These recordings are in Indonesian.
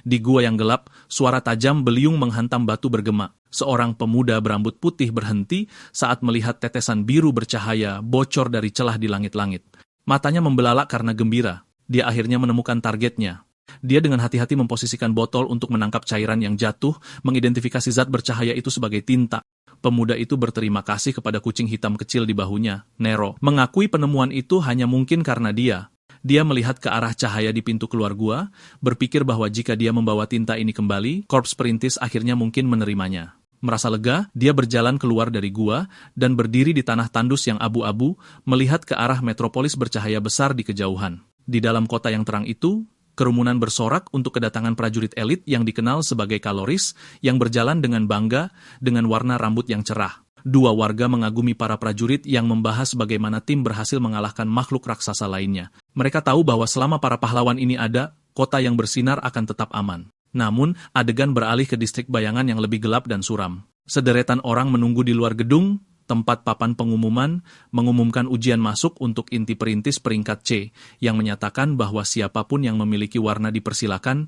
Di gua yang gelap, suara tajam beliung menghantam batu bergema. Seorang pemuda berambut putih berhenti saat melihat tetesan biru bercahaya bocor dari celah di langit-langit. Matanya membelalak karena gembira. Dia akhirnya menemukan targetnya. Dia dengan hati-hati memposisikan botol untuk menangkap cairan yang jatuh, mengidentifikasi zat bercahaya itu sebagai tinta. Pemuda itu berterima kasih kepada kucing hitam kecil di bahunya, Nero. Mengakui penemuan itu hanya mungkin karena dia. Dia melihat ke arah cahaya di pintu keluar gua, berpikir bahwa jika dia membawa tinta ini kembali, Korps Perintis akhirnya mungkin menerimanya. Merasa lega, dia berjalan keluar dari gua dan berdiri di tanah tandus yang abu-abu, melihat ke arah metropolis bercahaya besar di kejauhan. Di dalam kota yang terang itu, kerumunan bersorak untuk kedatangan prajurit elit yang dikenal sebagai Kaloris yang berjalan dengan bangga dengan warna rambut yang cerah. Dua warga mengagumi para prajurit yang membahas bagaimana tim berhasil mengalahkan makhluk raksasa lainnya. Mereka tahu bahwa selama para pahlawan ini ada, kota yang bersinar akan tetap aman. Namun, adegan beralih ke distrik bayangan yang lebih gelap dan suram. Sederetan orang menunggu di luar gedung, tempat papan pengumuman, mengumumkan ujian masuk untuk inti perintis peringkat C, yang menyatakan bahwa siapapun yang memiliki warna dipersilakan.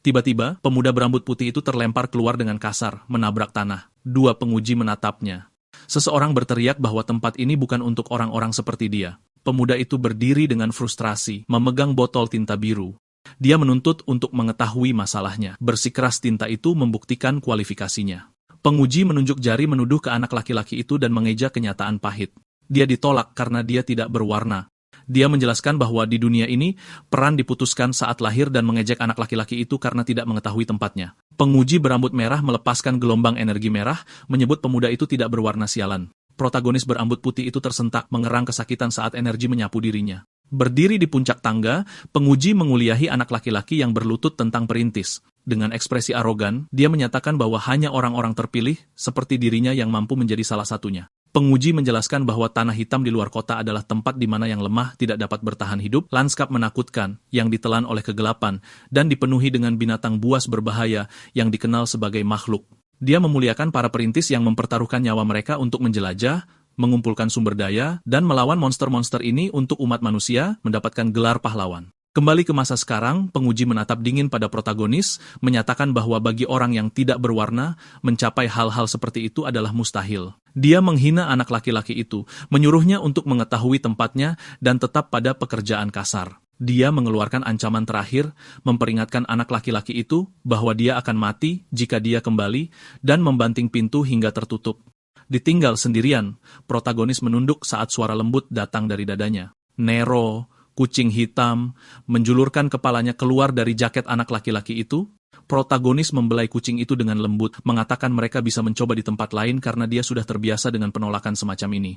Tiba-tiba, pemuda berambut putih itu terlempar keluar dengan kasar, menabrak tanah. Dua penguji menatapnya. Seseorang berteriak bahwa tempat ini bukan untuk orang-orang seperti dia. Pemuda itu berdiri dengan frustrasi, memegang botol tinta biru. Dia menuntut untuk mengetahui masalahnya. Bersikeras tinta itu membuktikan kualifikasinya. Penguji menunjuk jari menuduh ke anak laki-laki itu dan mengeja kenyataan pahit. Dia ditolak karena dia tidak berwarna. Dia menjelaskan bahwa di dunia ini, peran diputuskan saat lahir dan mengejek anak laki-laki itu karena tidak mengetahui tempatnya. Penguji berambut merah melepaskan gelombang energi merah, menyebut pemuda itu tidak berwarna sialan. Protagonis berambut putih itu tersentak, mengerang kesakitan saat energi menyapu dirinya. Berdiri di puncak tangga, penguji menguliahi anak laki-laki yang berlutut tentang perintis. Dengan ekspresi arogan, dia menyatakan bahwa hanya orang-orang terpilih, seperti dirinya yang mampu menjadi salah satunya. Penguji menjelaskan bahwa tanah hitam di luar kota adalah tempat di mana yang lemah tidak dapat bertahan hidup, lanskap menakutkan yang ditelan oleh kegelapan, dan dipenuhi dengan binatang buas berbahaya yang dikenal sebagai makhluk. Dia memuliakan para perintis yang mempertaruhkan nyawa mereka untuk menjelajah, mengumpulkan sumber daya, dan melawan monster-monster ini untuk umat manusia mendapatkan gelar pahlawan. Kembali ke masa sekarang, penguji menatap dingin pada protagonis, menyatakan bahwa bagi orang yang tidak berwarna, mencapai hal-hal seperti itu adalah mustahil. Dia menghina anak laki-laki itu, menyuruhnya untuk mengetahui tempatnya dan tetap pada pekerjaan kasar. Dia mengeluarkan ancaman terakhir, memperingatkan anak laki-laki itu bahwa dia akan mati jika dia kembali, dan membanting pintu hingga tertutup. Ditinggal sendirian, protagonis menunduk saat suara lembut datang dari dadanya. Nero, kucing hitam, menjulurkan kepalanya keluar dari jaket anak laki-laki itu. Protagonis membelai kucing itu dengan lembut, mengatakan mereka bisa mencoba di tempat lain karena dia sudah terbiasa dengan penolakan semacam ini.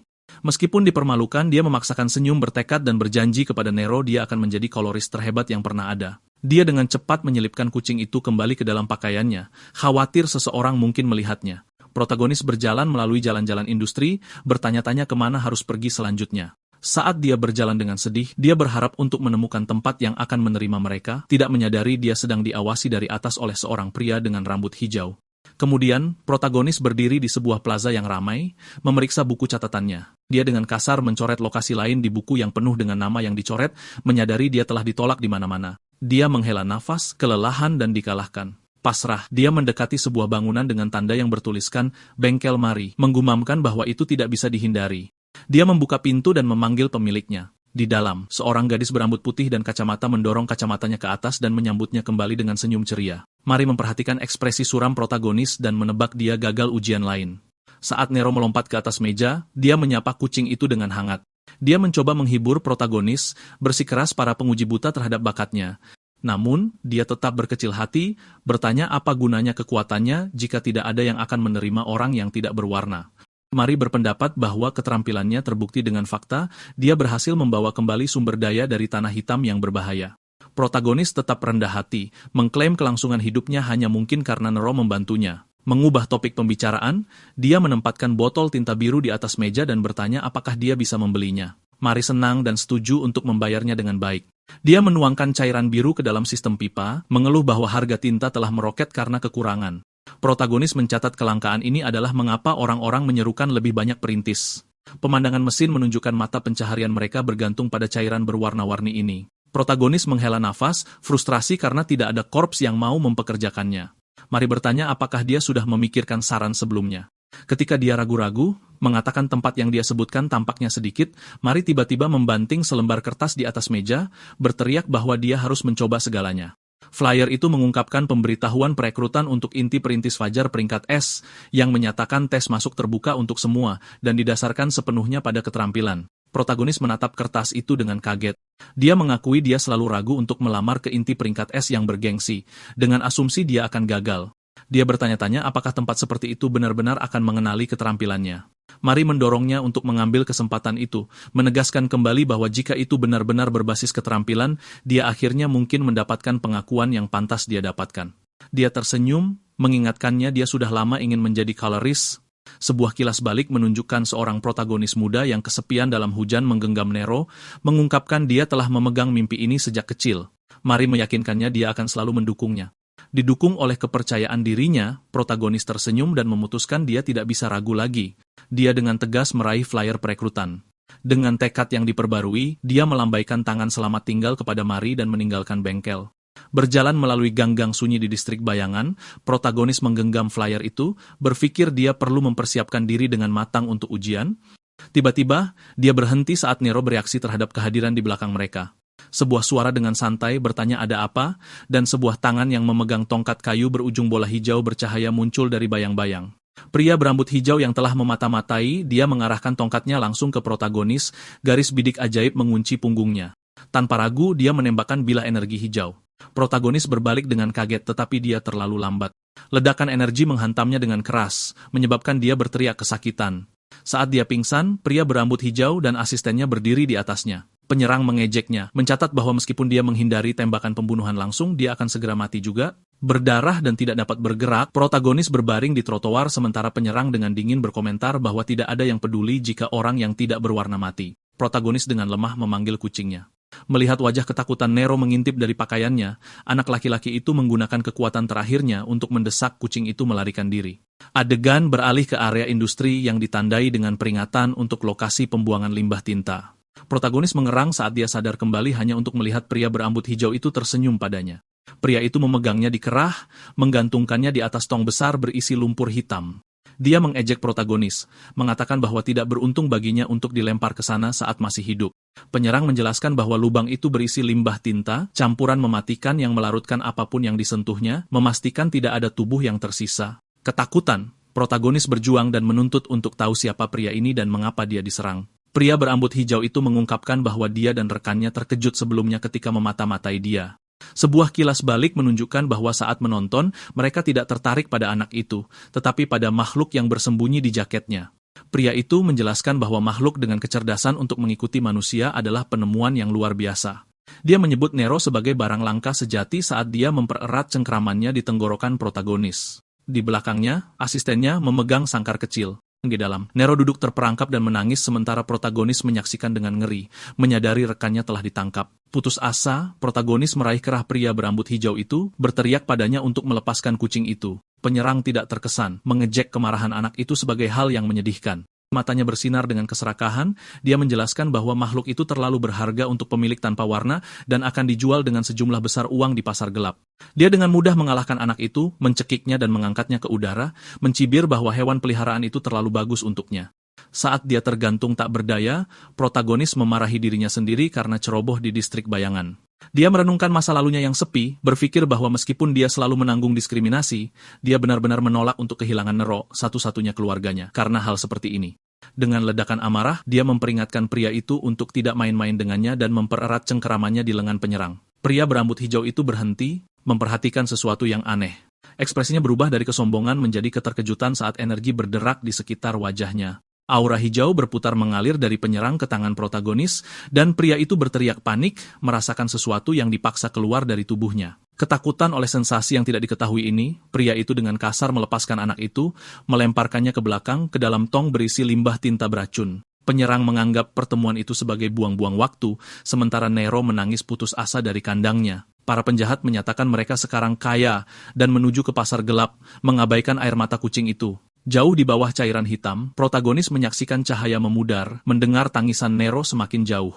Meskipun dipermalukan, dia memaksakan senyum bertekad dan berjanji kepada Nero dia akan menjadi koloris terhebat yang pernah ada. Dia dengan cepat menyelipkan kucing itu kembali ke dalam pakaiannya, khawatir seseorang mungkin melihatnya. Protagonis berjalan melalui jalan-jalan industri, bertanya-tanya kemana harus pergi selanjutnya. Saat dia berjalan dengan sedih, dia berharap untuk menemukan tempat yang akan menerima mereka, tidak menyadari dia sedang diawasi dari atas oleh seorang pria dengan rambut hijau. Kemudian, protagonis berdiri di sebuah plaza yang ramai, memeriksa buku catatannya. Dia dengan kasar mencoret lokasi lain di buku yang penuh dengan nama yang dicoret, menyadari dia telah ditolak di mana-mana. Dia menghela nafas, kelelahan dan dikalahkan. Pasrah, dia mendekati sebuah bangunan dengan tanda yang bertuliskan Bengkel Mari, menggumamkan bahwa itu tidak bisa dihindari. Dia membuka pintu dan memanggil pemiliknya. Di dalam, seorang gadis berambut putih dan kacamata mendorong kacamatanya ke atas dan menyambutnya kembali dengan senyum ceria. Mari memperhatikan ekspresi suram protagonis dan menebak dia gagal ujian lain. Saat Nero melompat ke atas meja, dia menyapa kucing itu dengan hangat. Dia mencoba menghibur protagonis, bersikeras para penguji buta terhadap bakatnya. Namun, dia tetap berkecil hati, bertanya apa gunanya kekuatannya jika tidak ada yang akan menerima orang yang tidak berwarna. Mari berpendapat bahwa keterampilannya terbukti dengan fakta, dia berhasil membawa kembali sumber daya dari tanah hitam yang berbahaya. Protagonis tetap rendah hati, mengklaim kelangsungan hidupnya hanya mungkin karena Nero membantunya. Mengubah topik pembicaraan, dia menempatkan botol tinta biru di atas meja dan bertanya apakah dia bisa membelinya. Mari senang dan setuju untuk membayarnya dengan baik. Dia menuangkan cairan biru ke dalam sistem pipa, mengeluh bahwa harga tinta telah meroket karena kekurangan. Protagonis mencatat kelangkaan ini adalah mengapa orang-orang menyerukan lebih banyak perintis. Pemandangan mesin menunjukkan mata pencaharian mereka bergantung pada cairan berwarna-warni ini. Protagonis menghela nafas, frustrasi karena tidak ada korps yang mau mempekerjakannya. Mari bertanya apakah dia sudah memikirkan saran sebelumnya. Ketika dia ragu-ragu, mengatakan tempat yang dia sebutkan tampaknya sedikit, Mari tiba-tiba membanting selembar kertas di atas meja, berteriak bahwa dia harus mencoba segalanya. Flyer itu mengungkapkan pemberitahuan perekrutan untuk inti perintis Fajar peringkat S, yang menyatakan tes masuk terbuka untuk semua, dan didasarkan sepenuhnya pada keterampilan. Protagonis menatap kertas itu dengan kaget. Dia mengakui dia selalu ragu untuk melamar ke inti peringkat S yang bergengsi, dengan asumsi dia akan gagal. Dia bertanya-tanya apakah tempat seperti itu benar-benar akan mengenali keterampilannya. Mari mendorongnya untuk mengambil kesempatan itu, menegaskan kembali bahwa jika itu benar-benar berbasis keterampilan, dia akhirnya mungkin mendapatkan pengakuan yang pantas dia dapatkan. Dia tersenyum, mengingatkannya dia sudah lama ingin menjadi colorist. Sebuah kilas balik menunjukkan seorang protagonis muda yang kesepian dalam hujan menggenggam Nero, mengungkapkan dia telah memegang mimpi ini sejak kecil. Mari meyakinkannya dia akan selalu mendukungnya. Didukung oleh kepercayaan dirinya, protagonis tersenyum dan memutuskan dia tidak bisa ragu lagi. Dia dengan tegas meraih flyer perekrutan. Dengan tekad yang diperbarui, dia melambaikan tangan selamat tinggal kepada Mari dan meninggalkan bengkel. Berjalan melalui gang-gang sunyi di distrik Bayangan, protagonis menggenggam flyer itu, berpikir dia perlu mempersiapkan diri dengan matang untuk ujian. Tiba-tiba, dia berhenti saat Nero bereaksi terhadap kehadiran di belakang mereka. Sebuah suara dengan santai bertanya ada apa, dan sebuah tangan yang memegang tongkat kayu berujung bola hijau bercahaya muncul dari bayang-bayang. Pria berambut hijau yang telah memata-matai, dia mengarahkan tongkatnya langsung ke protagonis, garis bidik ajaib mengunci punggungnya. Tanpa ragu, dia menembakkan bilah energi hijau. Protagonis berbalik dengan kaget tetapi dia terlalu lambat. Ledakan energi menghantamnya dengan keras, menyebabkan dia berteriak kesakitan. Saat dia pingsan, pria berambut hijau dan asistennya berdiri di atasnya. Penyerang mengejeknya, mencatat bahwa meskipun dia menghindari tembakan pembunuhan langsung, dia akan segera mati juga. Berdarah dan tidak dapat bergerak, protagonis berbaring di trotoar sementara penyerang dengan dingin berkomentar bahwa tidak ada yang peduli jika orang yang tidak berwarna mati. Protagonis dengan lemah memanggil kucingnya. Melihat wajah ketakutan Nero mengintip dari pakaiannya, anak laki-laki itu menggunakan kekuatan terakhirnya untuk mendesak kucing itu melarikan diri. Adegan beralih ke area industri yang ditandai dengan peringatan untuk lokasi pembuangan limbah tinta. Protagonis mengerang saat dia sadar kembali hanya untuk melihat pria berambut hijau itu tersenyum padanya. Pria itu memegangnya di kerah, menggantungkannya di atas tong besar berisi lumpur hitam. Dia mengejek protagonis, mengatakan bahwa tidak beruntung baginya untuk dilempar ke sana saat masih hidup. Penyerang menjelaskan bahwa lubang itu berisi limbah tinta, campuran mematikan yang melarutkan apapun yang disentuhnya, memastikan tidak ada tubuh yang tersisa. Ketakutan, protagonis berjuang dan menuntut untuk tahu siapa pria ini dan mengapa dia diserang. Pria berambut hijau itu mengungkapkan bahwa dia dan rekannya terkejut sebelumnya ketika memata-matai dia. Sebuah kilas balik menunjukkan bahwa saat menonton, mereka tidak tertarik pada anak itu, tetapi pada makhluk yang bersembunyi di jaketnya. Pria itu menjelaskan bahwa makhluk dengan kecerdasan untuk mengikuti manusia adalah penemuan yang luar biasa. Dia menyebut Nero sebagai barang langka sejati saat dia mempererat cengkramannya di tenggorokan protagonis. Di belakangnya, asistennya memegang sangkar kecil. Di dalam, Nero duduk terperangkap dan menangis sementara protagonis menyaksikan dengan ngeri, menyadari rekannya telah ditangkap. Putus asa, protagonis meraih kerah pria berambut hijau itu, berteriak padanya untuk melepaskan kucing itu. Penyerang tidak terkesan, mengejek kemarahan anak itu sebagai hal yang menyedihkan. Matanya bersinar dengan keserakahan, dia menjelaskan bahwa makhluk itu terlalu berharga untuk pemilik tanpa warna dan akan dijual dengan sejumlah besar uang di pasar gelap. Dia dengan mudah mengalahkan anak itu, mencekiknya dan mengangkatnya ke udara, mencibir bahwa hewan peliharaan itu terlalu bagus untuknya. Saat dia tergantung tak berdaya, protagonis memarahi dirinya sendiri karena ceroboh di distrik Bayangan. Dia merenungkan masa lalunya yang sepi, berpikir bahwa meskipun dia selalu menanggung diskriminasi, dia benar-benar menolak untuk kehilangan Nero, satu-satunya keluarganya, karena hal seperti ini. Dengan ledakan amarah, dia memperingatkan pria itu untuk tidak main-main dengannya dan mempererat cengkeramannya di lengan penyerang. Pria berambut hijau itu berhenti, memperhatikan sesuatu yang aneh. Ekspresinya berubah dari kesombongan menjadi keterkejutan saat energi berderak di sekitar wajahnya. Aura hijau berputar mengalir dari penyerang ke tangan protagonis, dan pria itu berteriak panik, merasakan sesuatu yang dipaksa keluar dari tubuhnya. Ketakutan oleh sensasi yang tidak diketahui ini, pria itu dengan kasar melepaskan anak itu, melemparkannya ke belakang ke dalam tong berisi limbah tinta beracun. Penyerang menganggap pertemuan itu sebagai buang-buang waktu, sementara Nero menangis putus asa dari kandangnya. Para penjahat menyatakan mereka sekarang kaya dan menuju ke pasar gelap, mengabaikan air mata kucing itu. Jauh di bawah cairan hitam, protagonis menyaksikan cahaya memudar, mendengar tangisan Nero semakin jauh.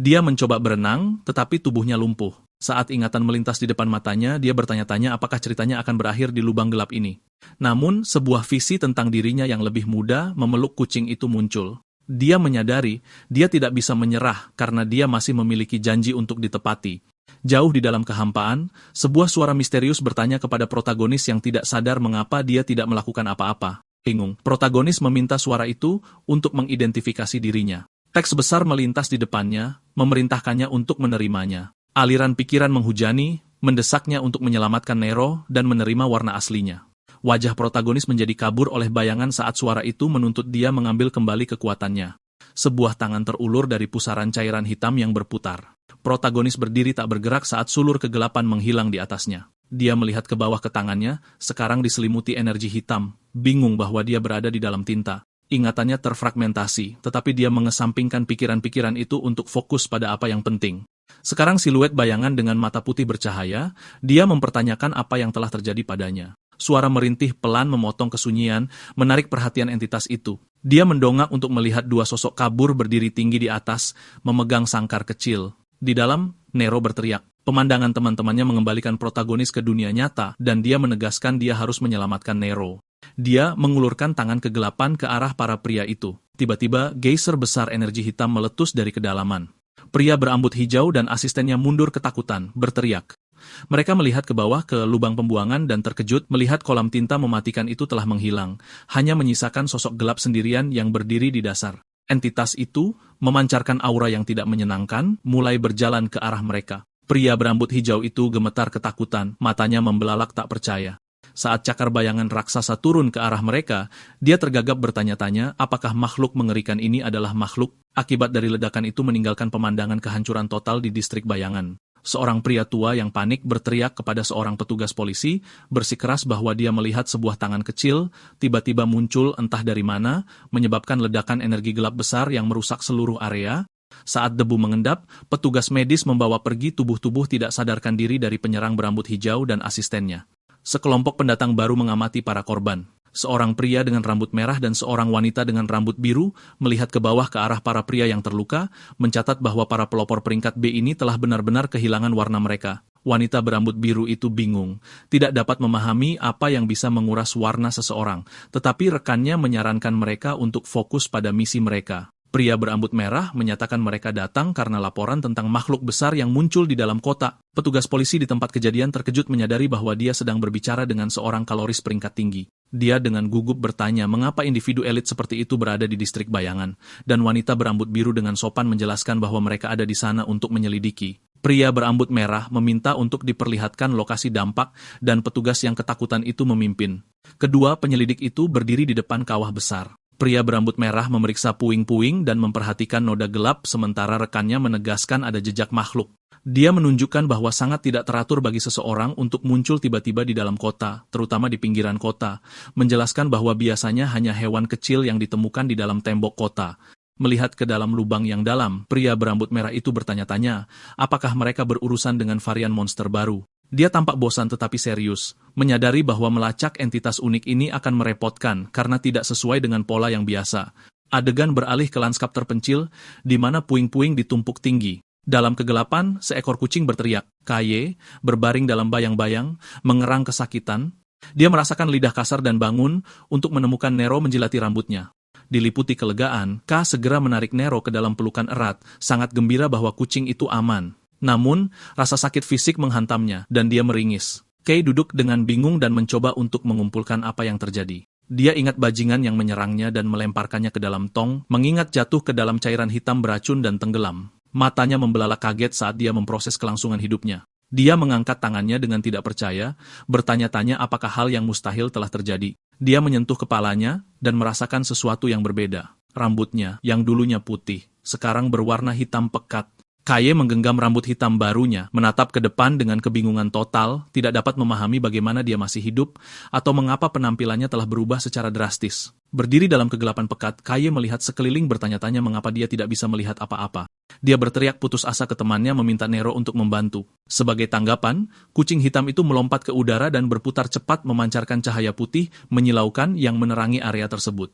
Dia mencoba berenang, tetapi tubuhnya lumpuh. Saat ingatan melintas di depan matanya, dia bertanya-tanya apakah ceritanya akan berakhir di lubang gelap ini. Namun, sebuah visi tentang dirinya yang lebih muda memeluk kucing itu muncul. Dia menyadari dia tidak bisa menyerah karena dia masih memiliki janji untuk ditepati. Jauh di dalam kehampaan, sebuah suara misterius bertanya kepada protagonis yang tidak sadar mengapa dia tidak melakukan apa-apa. Bingung, protagonis meminta suara itu untuk mengidentifikasi dirinya. Teks besar melintas di depannya, memerintahkannya untuk menerimanya. Aliran pikiran menghujani, mendesaknya untuk menyelamatkan Nero dan menerima warna aslinya. Wajah protagonis menjadi kabur oleh bayangan saat suara itu menuntut dia mengambil kembali kekuatannya. Sebuah tangan terulur dari pusaran cairan hitam yang berputar. Protagonis berdiri tak bergerak saat sulur kegelapan menghilang di atasnya. Dia melihat ke bawah ke tangannya, sekarang diselimuti energi hitam, bingung bahwa dia berada di dalam tinta. Ingatannya terfragmentasi, tetapi dia mengesampingkan pikiran-pikiran itu untuk fokus pada apa yang penting. Sekarang siluet bayangan dengan mata putih bercahaya, dia mempertanyakan apa yang telah terjadi padanya. Suara merintih pelan memotong kesunyian, menarik perhatian entitas itu. Dia mendongak untuk melihat dua sosok kabur berdiri tinggi di atas, memegang sangkar kecil. Di dalam, Nero berteriak. Pemandangan teman-temannya mengembalikan protagonis ke dunia nyata, dan dia menegaskan dia harus menyelamatkan Nero. Dia mengulurkan tangan kegelapan ke arah para pria itu. Tiba-tiba, geyser besar energi hitam meletus dari kedalaman. Pria berambut hijau dan asistennya mundur ketakutan, berteriak. Mereka melihat ke bawah ke lubang pembuangan dan terkejut melihat kolam tinta mematikan itu telah menghilang, hanya menyisakan sosok gelap sendirian yang berdiri di dasar. Entitas itu, memancarkan aura yang tidak menyenangkan, mulai berjalan ke arah mereka. Pria berambut hijau itu gemetar ketakutan, matanya membelalak tak percaya. Saat cakar bayangan raksasa turun ke arah mereka, dia tergagap bertanya-tanya apakah makhluk mengerikan ini adalah makhluk. Akibat dari ledakan itu meninggalkan pemandangan kehancuran total di distrik bayangan. Seorang pria tua yang panik berteriak kepada seorang petugas polisi, bersikeras bahwa dia melihat sebuah tangan kecil, tiba-tiba muncul entah dari mana, menyebabkan ledakan energi gelap besar yang merusak seluruh area. Saat debu mengendap, petugas medis membawa pergi tubuh-tubuh tidak sadarkan diri dari penyerang berambut hijau dan asistennya. Sekelompok pendatang baru mengamati para korban. Seorang pria dengan rambut merah dan seorang wanita dengan rambut biru melihat ke bawah ke arah para pria yang terluka, mencatat bahwa para pelopor peringkat B ini telah benar-benar kehilangan warna mereka. Wanita berambut biru itu bingung, tidak dapat memahami apa yang bisa menguras warna seseorang, tetapi rekannya menyarankan mereka untuk fokus pada misi mereka. Pria berambut merah menyatakan mereka datang karena laporan tentang makhluk besar yang muncul di dalam kota. Petugas polisi di tempat kejadian terkejut menyadari bahwa dia sedang berbicara dengan seorang kaloris peringkat tinggi. Dia dengan gugup bertanya mengapa individu elit seperti itu berada di distrik bayangan, dan wanita berambut biru dengan sopan menjelaskan bahwa mereka ada di sana untuk menyelidiki. Pria berambut merah meminta untuk diperlihatkan lokasi dampak, dan petugas yang ketakutan itu memimpin. Kedua penyelidik itu berdiri di depan kawah besar. Pria berambut merah memeriksa puing-puing dan memperhatikan noda gelap sementara rekannya menegaskan ada jejak makhluk. Dia menunjukkan bahwa sangat tidak teratur bagi seseorang untuk muncul tiba-tiba di dalam kota, terutama di pinggiran kota, menjelaskan bahwa biasanya hanya hewan kecil yang ditemukan di dalam tembok kota. Melihat ke dalam lubang yang dalam, pria berambut merah itu bertanya-tanya, apakah mereka berurusan dengan varian monster baru. Dia tampak bosan tetapi serius, menyadari bahwa melacak entitas unik ini akan merepotkan karena tidak sesuai dengan pola yang biasa. Adegan beralih ke lanskap terpencil, di mana puing-puing ditumpuk tinggi. Dalam kegelapan, seekor kucing berteriak. Kaye, berbaring dalam bayang-bayang, mengerang kesakitan. Dia merasakan lidah kasar dan bangun untuk menemukan Nero menjilati rambutnya. Diliputi kelegaan, K segera menarik Nero ke dalam pelukan erat, sangat gembira bahwa kucing itu aman. Namun, rasa sakit fisik menghantamnya, dan dia meringis. Kay duduk dengan bingung dan mencoba untuk mengumpulkan apa yang terjadi. Dia ingat bajingan yang menyerangnya dan melemparkannya ke dalam tong, mengingat jatuh ke dalam cairan hitam beracun dan tenggelam. Matanya membelalak kaget saat dia memproses kelangsungan hidupnya. Dia mengangkat tangannya dengan tidak percaya, bertanya-tanya apakah hal yang mustahil telah terjadi. Dia menyentuh kepalanya dan merasakan sesuatu yang berbeda. Rambutnya, yang dulunya putih, sekarang berwarna hitam pekat. Kaye menggenggam rambut hitam barunya, menatap ke depan dengan kebingungan total, tidak dapat memahami bagaimana dia masih hidup, atau mengapa penampilannya telah berubah secara drastis. Berdiri dalam kegelapan pekat, Kaye melihat sekeliling bertanya-tanya mengapa dia tidak bisa melihat apa-apa. Dia berteriak putus asa ke temannya meminta Nero untuk membantu. Sebagai tanggapan, kucing hitam itu melompat ke udara dan berputar cepat memancarkan cahaya putih, menyilaukan yang menerangi area tersebut.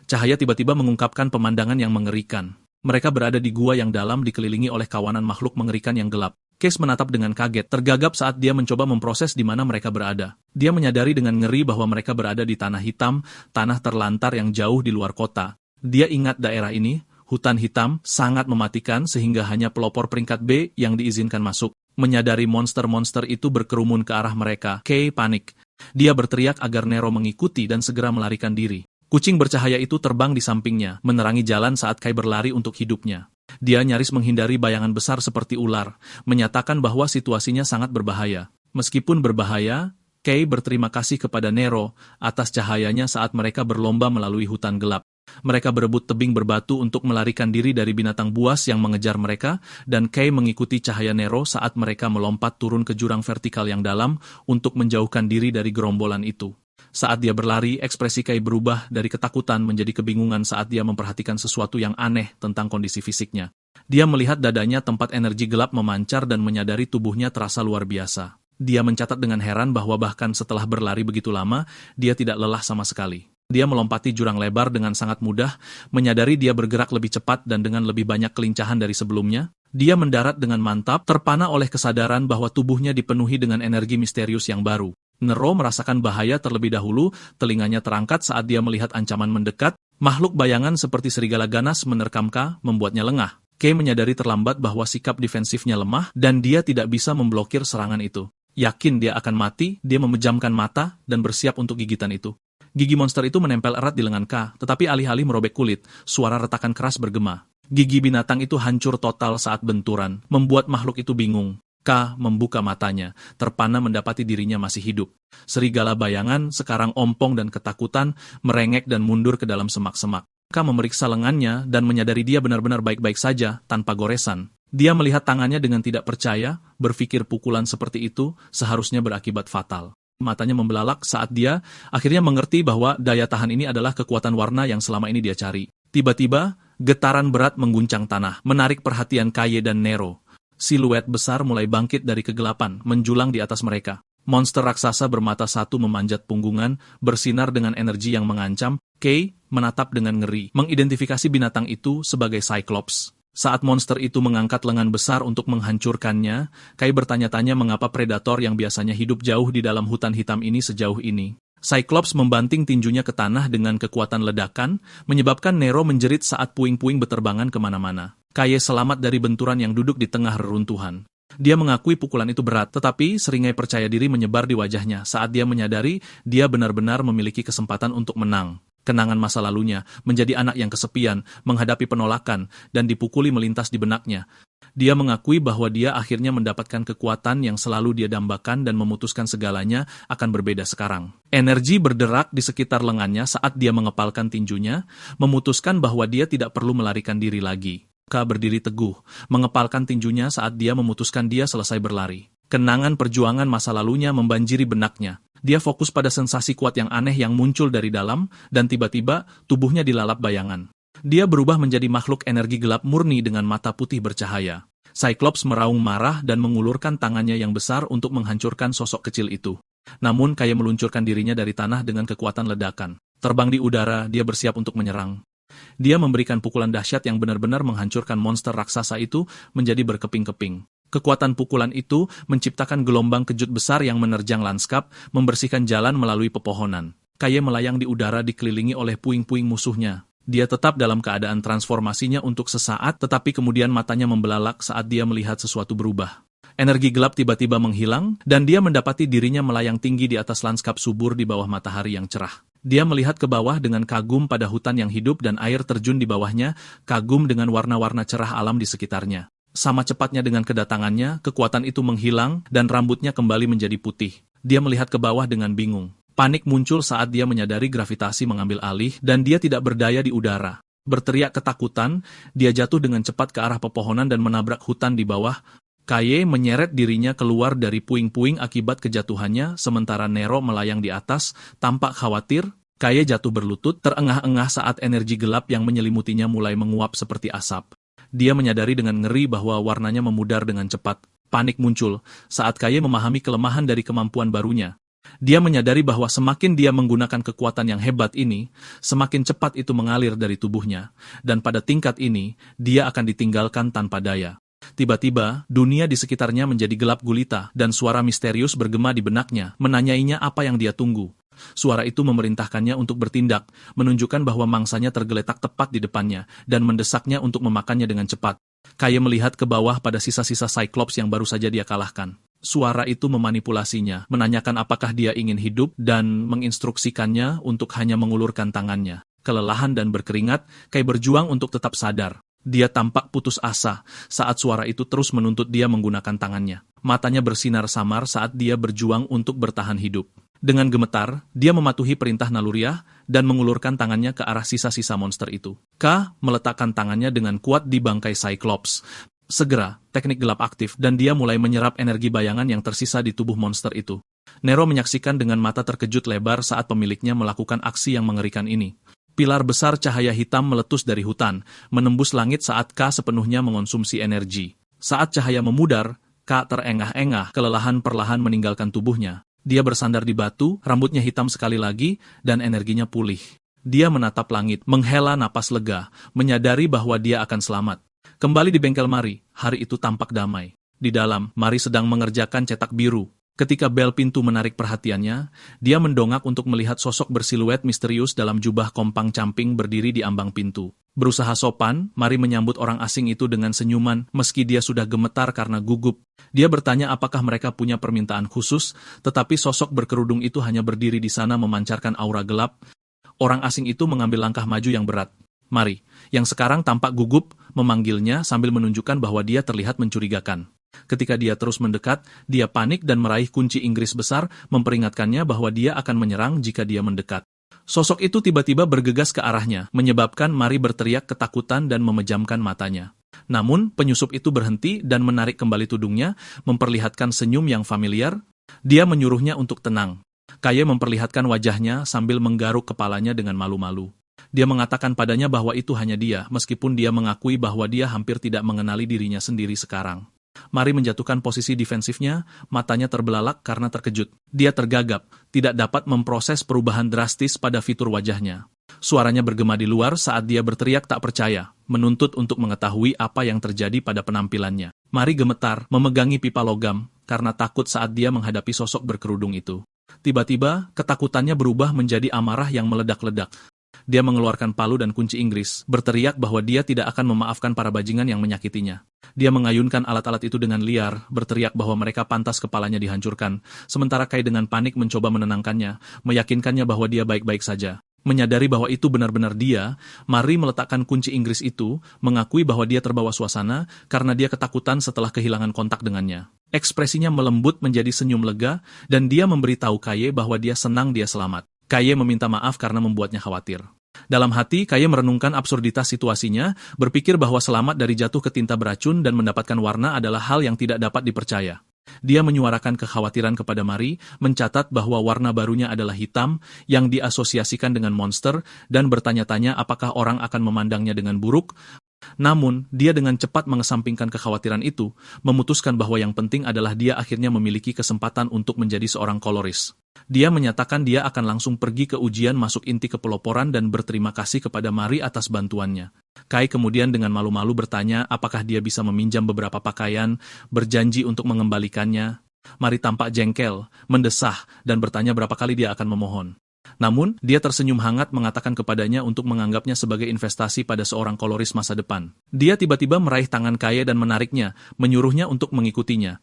Cahaya tiba-tiba mengungkapkan pemandangan yang mengerikan. Mereka berada di gua yang dalam dikelilingi oleh kawanan makhluk mengerikan yang gelap. Case menatap dengan kaget, tergagap saat dia mencoba memproses di mana mereka berada. Dia menyadari dengan ngeri bahwa mereka berada di tanah hitam, tanah terlantar yang jauh di luar kota. Dia ingat daerah ini, hutan hitam, sangat mematikan sehingga hanya pelopor peringkat B yang diizinkan masuk. Menyadari monster-monster itu berkerumun ke arah mereka, Kay panik. Dia berteriak agar Nero mengikuti dan segera melarikan diri. Kucing bercahaya itu terbang di sampingnya, menerangi jalan saat Kay berlari untuk hidupnya. Dia nyaris menghindari bayangan besar seperti ular, menyatakan bahwa situasinya sangat berbahaya. Meskipun berbahaya, Kay berterima kasih kepada Nero atas cahayanya saat mereka berlomba melalui hutan gelap. Mereka berebut tebing berbatu untuk melarikan diri dari binatang buas yang mengejar mereka, dan Kay mengikuti cahaya Nero saat mereka melompat turun ke jurang vertikal yang dalam untuk menjauhkan diri dari gerombolan itu. Saat dia berlari, ekspresi Kay berubah dari ketakutan menjadi kebingungan saat dia memperhatikan sesuatu yang aneh tentang kondisi fisiknya. Dia melihat dadanya tempat energi gelap memancar dan menyadari tubuhnya terasa luar biasa. Dia mencatat dengan heran bahwa bahkan setelah berlari begitu lama, dia tidak lelah sama sekali. Dia melompati jurang lebar dengan sangat mudah, menyadari dia bergerak lebih cepat dan dengan lebih banyak kelincahan dari sebelumnya. Dia mendarat dengan mantap, terpana oleh kesadaran bahwa tubuhnya dipenuhi dengan energi misterius yang baru. Nero merasakan bahaya terlebih dahulu, telinganya terangkat saat dia melihat ancaman mendekat. Makhluk bayangan seperti serigala ganas menerkam K, membuatnya lengah. Kay menyadari terlambat bahwa sikap defensifnya lemah dan dia tidak bisa memblokir serangan itu. Yakin dia akan mati, dia memejamkan mata dan bersiap untuk gigitan itu. Gigi monster itu menempel erat di lengan K, tetapi alih-alih merobek kulit, suara retakan keras bergema. Gigi binatang itu hancur total saat benturan, membuat makhluk itu bingung. K membuka matanya, terpana mendapati dirinya masih hidup. Serigala bayangan, sekarang ompong dan ketakutan, merengek dan mundur ke dalam semak-semak. K memeriksa lengannya dan menyadari dia benar-benar baik-baik saja, tanpa goresan. Dia melihat tangannya dengan tidak percaya, berpikir pukulan seperti itu seharusnya berakibat fatal. Matanya membelalak saat dia akhirnya mengerti bahwa daya tahan ini adalah kekuatan warna yang selama ini dia cari. Tiba-tiba, getaran berat mengguncang tanah, menarik perhatian Kay dan Nero. Siluet besar mulai bangkit dari kegelapan, menjulang di atas mereka. Monster raksasa bermata satu memanjat punggungan, bersinar dengan energi yang mengancam. Kay menatap dengan ngeri, mengidentifikasi binatang itu sebagai Cyclops. Saat monster itu mengangkat lengan besar untuk menghancurkannya, Kay bertanya-tanya mengapa predator yang biasanya hidup jauh di dalam hutan hitam ini sejauh ini. Cyclops membanting tinjunya ke tanah dengan kekuatan ledakan, menyebabkan Nero menjerit saat puing-puing beterbangan kemana-mana. Kay selamat dari benturan yang duduk di tengah reruntuhan. Dia mengakui pukulan itu berat, tetapi seringai percaya diri menyebar di wajahnya saat dia menyadari dia benar-benar memiliki kesempatan untuk menang. Kenangan masa lalunya, menjadi anak yang kesepian, menghadapi penolakan, dan dipukuli melintas di benaknya. Dia mengakui bahwa dia akhirnya mendapatkan kekuatan yang selalu dia dambakan dan memutuskan segalanya akan berbeda sekarang. Energi berderak di sekitar lengannya saat dia mengepalkan tinjunya, memutuskan bahwa dia tidak perlu melarikan diri lagi. K berdiri teguh, mengepalkan tinjunya saat dia memutuskan dia selesai berlari. Kenangan perjuangan masa lalunya membanjiri benaknya. Dia fokus pada sensasi kuat yang aneh yang muncul dari dalam, dan tiba-tiba tubuhnya dilalap bayangan. Dia berubah menjadi makhluk energi gelap murni dengan mata putih bercahaya. Cyclops meraung marah dan mengulurkan tangannya yang besar untuk menghancurkan sosok kecil itu. Namun Kay meluncurkan dirinya dari tanah dengan kekuatan ledakan. Terbang di udara, dia bersiap untuk menyerang. Dia memberikan pukulan dahsyat yang benar-benar menghancurkan monster raksasa itu menjadi berkeping-keping. Kekuatan pukulan itu menciptakan gelombang kejut besar yang menerjang lanskap, membersihkan jalan melalui pepohonan. Kay melayang di udara dikelilingi oleh puing-puing musuhnya. Dia tetap dalam keadaan transformasinya untuk sesaat, tetapi kemudian matanya membelalak saat dia melihat sesuatu berubah. Energi gelap tiba-tiba menghilang, dan dia mendapati dirinya melayang tinggi di atas lanskap subur di bawah matahari yang cerah. Dia melihat ke bawah dengan kagum pada hutan yang hidup dan air terjun di bawahnya, kagum dengan warna-warna cerah alam di sekitarnya. Sama cepatnya dengan kedatangannya, kekuatan itu menghilang dan rambutnya kembali menjadi putih. Dia melihat ke bawah dengan bingung. Panik muncul saat dia menyadari gravitasi mengambil alih dan dia tidak berdaya di udara. Berteriak ketakutan, dia jatuh dengan cepat ke arah pepohonan dan menabrak hutan di bawah. Kay menyeret dirinya keluar dari puing-puing akibat kejatuhannya, sementara Nero melayang di atas, tampak khawatir. Kay jatuh berlutut, terengah-engah saat energi gelap yang menyelimutinya mulai menguap seperti asap. Dia menyadari dengan ngeri bahwa warnanya memudar dengan cepat. Panik muncul saat Kay memahami kelemahan dari kemampuan barunya. Dia menyadari bahwa semakin dia menggunakan kekuatan yang hebat ini, semakin cepat itu mengalir dari tubuhnya, dan pada tingkat ini, dia akan ditinggalkan tanpa daya. Tiba-tiba, dunia di sekitarnya menjadi gelap gulita, dan suara misterius bergema di benaknya, menanyainya apa yang dia tunggu. Suara itu memerintahkannya untuk bertindak, menunjukkan bahwa mangsanya tergeletak tepat di depannya, dan mendesaknya untuk memakannya dengan cepat. Kaye melihat ke bawah pada sisa-sisa Cyclops yang baru saja dia kalahkan. Suara itu memanipulasinya, menanyakan apakah dia ingin hidup dan menginstruksikannya untuk hanya mengulurkan tangannya. Kelelahan dan berkeringat, Kaye berjuang untuk tetap sadar. Dia tampak putus asa saat suara itu terus menuntut dia menggunakan tangannya. Matanya bersinar samar saat dia berjuang untuk bertahan hidup. Dengan gemetar, dia mematuhi perintah naluriah dan mengulurkan tangannya ke arah sisa-sisa monster itu. K meletakkan tangannya dengan kuat di bangkai Cyclops. Segera, teknik gelap aktif dan dia mulai menyerap energi bayangan yang tersisa di tubuh monster itu. Nero menyaksikan dengan mata terkejut lebar saat pemiliknya melakukan aksi yang mengerikan ini. Pilar besar cahaya hitam meletus dari hutan, menembus langit saat K sepenuhnya mengonsumsi energi. Saat cahaya memudar, K terengah-engah, kelelahan perlahan meninggalkan tubuhnya. Dia bersandar di batu, rambutnya hitam sekali lagi, dan energinya pulih. Dia menatap langit, menghela napas lega, menyadari bahwa dia akan selamat. Kembali di bengkel Mari, hari itu tampak damai. Di dalam, Mari sedang mengerjakan cetak biru. Ketika bel pintu menarik perhatiannya, dia mendongak untuk melihat sosok bersiluet misterius dalam jubah kompang-camping berdiri di ambang pintu. Berusaha sopan, Mari menyambut orang asing itu dengan senyuman meski dia sudah gemetar karena gugup. Dia bertanya apakah mereka punya permintaan khusus, tetapi sosok berkerudung itu hanya berdiri di sana memancarkan aura gelap. Orang asing itu mengambil langkah maju yang berat. Mari, yang sekarang tampak gugup, memanggilnya sambil menunjukkan bahwa dia terlihat mencurigakan. Ketika dia terus mendekat, dia panik dan meraih kunci Inggris besar, memperingatkannya bahwa dia akan menyerang jika dia mendekat. Sosok itu tiba-tiba bergegas ke arahnya, menyebabkan Mari berteriak ketakutan dan memejamkan matanya. Namun, penyusup itu berhenti dan menarik kembali tudungnya, memperlihatkan senyum yang familiar. Dia menyuruhnya untuk tenang. Kaye memperlihatkan wajahnya sambil menggaruk kepalanya dengan malu-malu. Dia mengatakan padanya bahwa itu hanya dia, meskipun dia mengakui bahwa dia hampir tidak mengenali dirinya sendiri sekarang. Mari menjatuhkan posisi defensifnya, matanya terbelalak karena terkejut. Dia tergagap, tidak dapat memproses perubahan drastis pada fitur wajahnya. Suaranya bergema di luar saat dia berteriak tak percaya, menuntut untuk mengetahui apa yang terjadi pada penampilannya. Mari gemetar, memegangi pipa logam, karena takut saat dia menghadapi sosok berkerudung itu. Tiba-tiba, ketakutannya berubah menjadi amarah yang meledak-ledak. Dia mengeluarkan palu dan kunci Inggris, berteriak bahwa dia tidak akan memaafkan para bajingan yang menyakitinya. Dia mengayunkan alat-alat itu dengan liar, berteriak bahwa mereka pantas kepalanya dihancurkan, sementara Kai dengan panik mencoba menenangkannya, meyakinkannya bahwa dia baik-baik saja. Menyadari bahwa itu benar-benar dia, Mari meletakkan kunci Inggris itu, mengakui bahwa dia terbawa suasana karena dia ketakutan setelah kehilangan kontak dengannya. Ekspresinya melembut menjadi senyum lega, dan dia memberitahu Kaye bahwa dia senang dia selamat. Kaye meminta maaf karena membuatnya khawatir. Dalam hati, Kaye merenungkan absurditas situasinya, berpikir bahwa selamat dari jatuh ke tinta beracun dan mendapatkan warna adalah hal yang tidak dapat dipercaya. Dia menyuarakan kekhawatiran kepada Mari, mencatat bahwa warna barunya adalah hitam, yang diasosiasikan dengan monster, dan bertanya-tanya apakah orang akan memandangnya dengan buruk. Namun, dia dengan cepat mengesampingkan kekhawatiran itu, memutuskan bahwa yang penting adalah dia akhirnya memiliki kesempatan untuk menjadi seorang koloris. Dia menyatakan dia akan langsung pergi ke ujian masuk inti kepeloporan dan berterima kasih kepada Mari atas bantuannya. Kai kemudian dengan malu-malu bertanya apakah dia bisa meminjam beberapa pakaian, berjanji untuk mengembalikannya. Mari tampak jengkel, mendesah, dan bertanya berapa kali dia akan memohon. Namun, dia tersenyum hangat mengatakan kepadanya untuk menganggapnya sebagai investasi pada seorang koloris masa depan. Dia tiba-tiba meraih tangan Kaye dan menariknya, menyuruhnya untuk mengikutinya.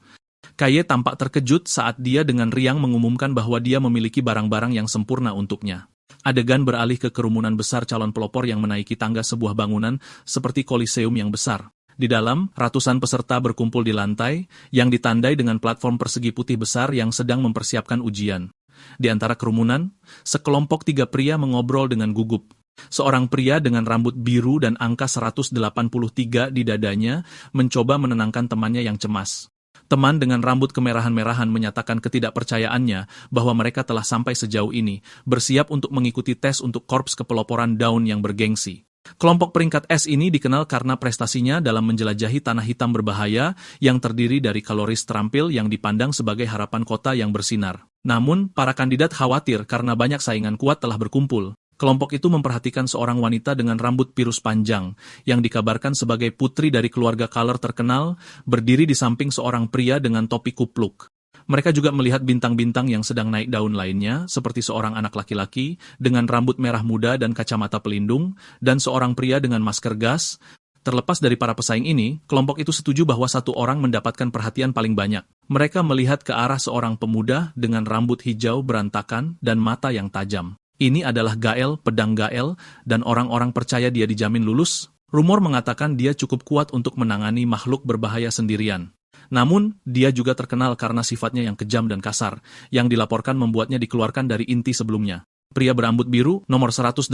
Kaye tampak terkejut saat dia dengan riang mengumumkan bahwa dia memiliki barang-barang yang sempurna untuknya. Adegan beralih ke kerumunan besar calon pelopor yang menaiki tangga sebuah bangunan seperti koliseum yang besar. Di dalam, ratusan peserta berkumpul di lantai, yang ditandai dengan platform persegi putih besar yang sedang mempersiapkan ujian. Di antara kerumunan, sekelompok 3 pria mengobrol dengan gugup. Seorang pria dengan rambut biru dan angka 183 di dadanya mencoba menenangkan temannya yang cemas. Teman dengan rambut kemerahan-merahan menyatakan ketidakpercayaannya bahwa mereka telah sampai sejauh ini, bersiap untuk mengikuti tes untuk korps kepeloporan Dawn yang bergengsi. Kelompok peringkat S ini dikenal karena prestasinya dalam menjelajahi tanah hitam berbahaya yang terdiri dari kaloris terampil yang dipandang sebagai harapan kota yang bersinar. Namun, para kandidat khawatir karena banyak saingan kuat telah berkumpul. Kelompok itu memperhatikan seorang wanita dengan rambut pirus panjang, yang dikabarkan sebagai putri dari keluarga color terkenal, berdiri di samping seorang pria dengan topi kupluk. Mereka juga melihat bintang-bintang yang sedang naik daun lainnya, seperti seorang anak laki-laki dengan rambut merah muda dan kacamata pelindung, dan seorang pria dengan masker gas. Terlepas dari para pesaing ini, kelompok itu setuju bahwa satu orang mendapatkan perhatian paling banyak. Mereka melihat ke arah seorang pemuda dengan rambut hijau berantakan dan mata yang tajam. Ini adalah Gael, pedang Gael, dan orang-orang percaya dia dijamin lulus. Rumor mengatakan dia cukup kuat untuk menangani makhluk berbahaya sendirian. Namun, dia juga terkenal karena sifatnya yang kejam dan kasar, yang dilaporkan membuatnya dikeluarkan dari inti sebelumnya. Pria berambut biru, nomor 183,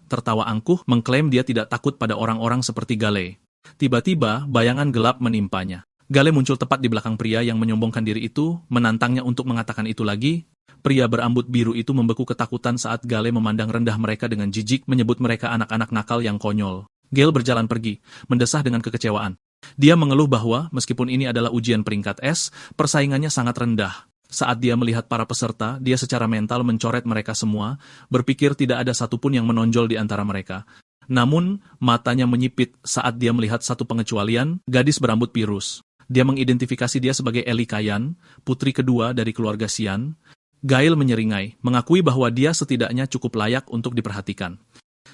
tertawa angkuh, mengklaim dia tidak takut pada orang-orang seperti Gale. Tiba-tiba, bayangan gelap menimpanya. Gale muncul tepat di belakang pria yang menyombongkan diri itu, menantangnya untuk mengatakan itu lagi. Pria berambut biru itu membeku ketakutan saat Gale memandang rendah mereka dengan jijik, menyebut mereka anak-anak nakal yang konyol. Gale berjalan pergi, mendesah dengan kekecewaan. Dia mengeluh bahwa, meskipun ini adalah ujian peringkat S, persaingannya sangat rendah. Saat dia melihat para peserta, dia secara mental mencoret mereka semua, berpikir tidak ada satupun yang menonjol di antara mereka. Namun, matanya menyipit saat dia melihat satu pengecualian, gadis berambut pirus. Dia mengidentifikasi dia sebagai Eli Kayan, putri kedua dari keluarga Sian. Gail menyeringai, mengakui bahwa dia setidaknya cukup layak untuk diperhatikan.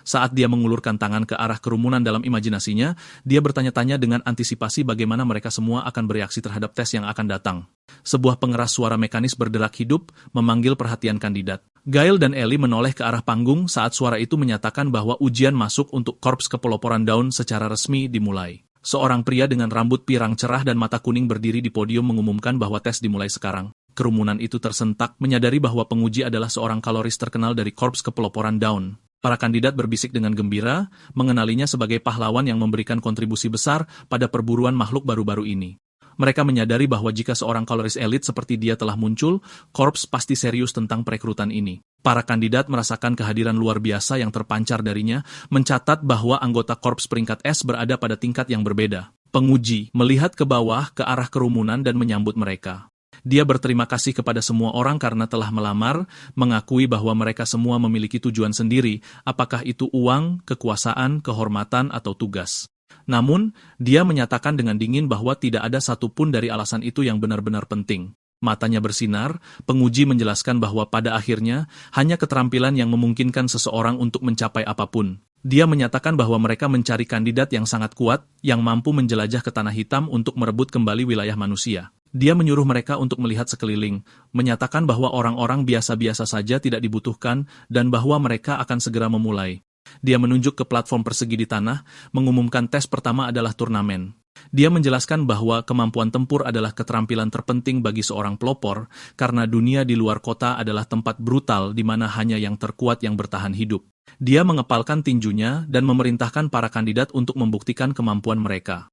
Saat dia mengulurkan tangan ke arah kerumunan dalam imajinasinya, dia bertanya-tanya dengan antisipasi bagaimana mereka semua akan bereaksi terhadap tes yang akan datang. Sebuah pengeras suara mekanis berderak hidup memanggil perhatian kandidat. Gail dan Ellie menoleh ke arah panggung saat suara itu menyatakan bahwa ujian masuk untuk Korps Kepeloporan Daun secara resmi dimulai. Seorang pria dengan rambut pirang cerah dan mata kuning berdiri di podium mengumumkan bahwa tes dimulai sekarang. Kerumunan itu tersentak, menyadari bahwa penguji adalah seorang kaloris terkenal dari Korps Kepeloporan Daun. Para kandidat berbisik dengan gembira, mengenalinya sebagai pahlawan yang memberikan kontribusi besar pada perburuan makhluk baru-baru ini. Mereka menyadari bahwa jika seorang kaloris elit seperti dia telah muncul, Korps pasti serius tentang perekrutan ini. Para kandidat merasakan kehadiran luar biasa yang terpancar darinya, mencatat bahwa anggota Korps peringkat S berada pada tingkat yang berbeda. Penguji melihat ke bawah ke arah kerumunan dan menyambut mereka. Dia berterima kasih kepada semua orang karena telah melamar, mengakui bahwa mereka semua memiliki tujuan sendiri, apakah itu uang, kekuasaan, kehormatan, atau tugas. Namun, dia menyatakan dengan dingin bahwa tidak ada satupun dari alasan itu yang benar-benar penting. Matanya bersinar, penguji menjelaskan bahwa pada akhirnya, hanya keterampilan yang memungkinkan seseorang untuk mencapai apapun. Dia menyatakan bahwa mereka mencari kandidat yang sangat kuat, yang mampu menjelajah ke tanah hitam untuk merebut kembali wilayah manusia. Dia menyuruh mereka untuk melihat sekeliling, menyatakan bahwa orang-orang biasa-biasa saja tidak dibutuhkan dan bahwa mereka akan segera memulai. Dia menunjuk ke platform persegi di tanah, mengumumkan tes pertama adalah turnamen. Dia menjelaskan bahwa kemampuan tempur adalah keterampilan terpenting bagi seorang pelopor, karena dunia di luar kota adalah tempat brutal di mana hanya yang terkuat yang bertahan hidup. Dia mengepalkan tinjunya dan memerintahkan para kandidat untuk membuktikan kemampuan mereka.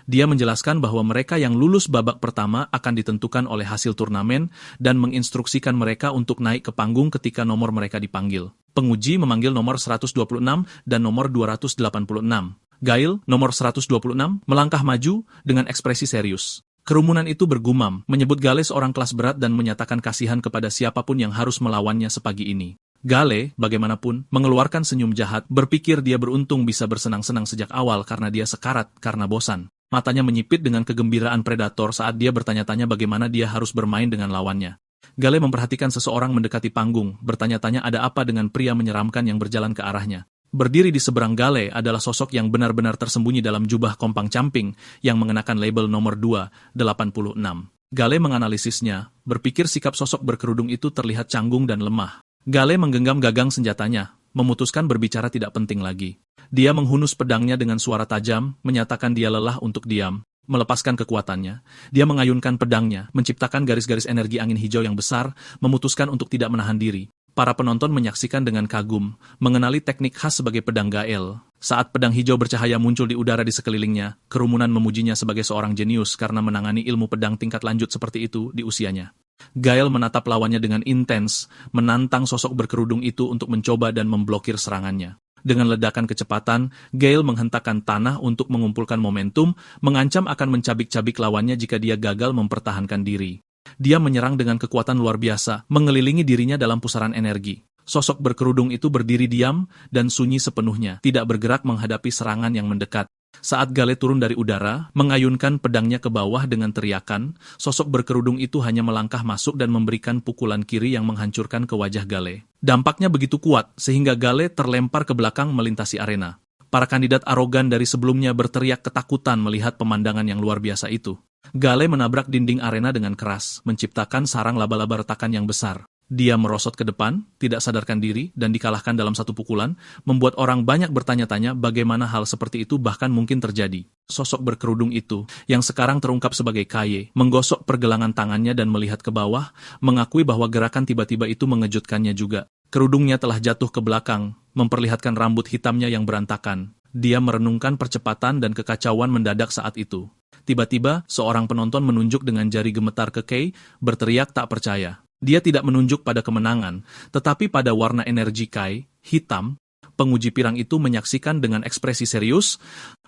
Dia menjelaskan bahwa mereka yang lulus babak pertama akan ditentukan oleh hasil turnamen dan menginstruksikan mereka untuk naik ke panggung ketika nomor mereka dipanggil. Penguji memanggil nomor 126 dan nomor 286. Gail, nomor 126, melangkah maju dengan ekspresi serius. Kerumunan itu bergumam, menyebut Gale seorang kelas berat dan menyatakan kasihan kepada siapapun yang harus melawannya sepagi ini. Gale, bagaimanapun, mengeluarkan senyum jahat, berpikir dia beruntung bisa bersenang-senang sejak awal karena dia sekarat karena bosan. Matanya menyipit dengan kegembiraan predator saat dia bertanya-tanya bagaimana dia harus bermain dengan lawannya. Gale memperhatikan seseorang mendekati panggung, bertanya-tanya ada apa dengan pria menyeramkan yang berjalan ke arahnya. Berdiri di seberang Gale adalah sosok yang benar-benar tersembunyi dalam jubah kompang camping yang mengenakan label nomor 286. Gale menganalisisnya, berpikir sikap sosok berkerudung itu terlihat canggung dan lemah. Gale menggenggam gagang senjatanya, memutuskan berbicara tidak penting lagi. Dia menghunus pedangnya dengan suara tajam, menyatakan dia lelah untuk diam, melepaskan kekuatannya. Dia mengayunkan pedangnya, menciptakan garis-garis energi angin hijau yang besar, memutuskan untuk tidak menahan diri. Para penonton menyaksikan dengan kagum, mengenali teknik khas sebagai pedang Gael. Saat pedang hijau bercahaya muncul di udara di sekelilingnya, kerumunan memujinya sebagai seorang jenius karena menangani ilmu pedang tingkat lanjut seperti itu di usianya. Gael menatap lawannya dengan intens, menantang sosok berkerudung itu untuk mencoba dan memblokir serangannya. Dengan ledakan kecepatan, Gale menghentakkan tanah untuk mengumpulkan momentum, mengancam akan mencabik-cabik lawannya jika dia gagal mempertahankan diri. Dia menyerang dengan kekuatan luar biasa, mengelilingi dirinya dalam pusaran energi. Sosok berkerudung itu berdiri diam dan sunyi sepenuhnya, tidak bergerak menghadapi serangan yang mendekat. Saat Gale turun dari udara, mengayunkan pedangnya ke bawah dengan teriakan, sosok berkerudung itu hanya melangkah masuk dan memberikan pukulan kiri yang menghancurkan ke wajah Gale. Dampaknya begitu kuat, sehingga Gale terlempar ke belakang melintasi arena. Para kandidat arogan dari sebelumnya berteriak ketakutan melihat pemandangan yang luar biasa itu. Gale menabrak dinding arena dengan keras, menciptakan sarang laba-laba retakan yang besar. Dia merosot ke depan, tidak sadarkan diri, dan dikalahkan dalam satu pukulan, membuat orang banyak bertanya-tanya bagaimana hal seperti itu bahkan mungkin terjadi. Sosok berkerudung itu, yang sekarang terungkap sebagai Kaye, menggosok pergelangan tangannya dan melihat ke bawah, mengakui bahwa gerakan tiba-tiba itu mengejutkannya juga. Kerudungnya telah jatuh ke belakang, memperlihatkan rambut hitamnya yang berantakan. Dia merenungkan percepatan dan kekacauan mendadak saat itu. Tiba-tiba, seorang penonton menunjuk dengan jari gemetar ke Kaye, berteriak tak percaya. Dia tidak menunjuk pada kemenangan, tetapi pada warna energi Kai, hitam. Penguji pirang itu menyaksikan dengan ekspresi serius,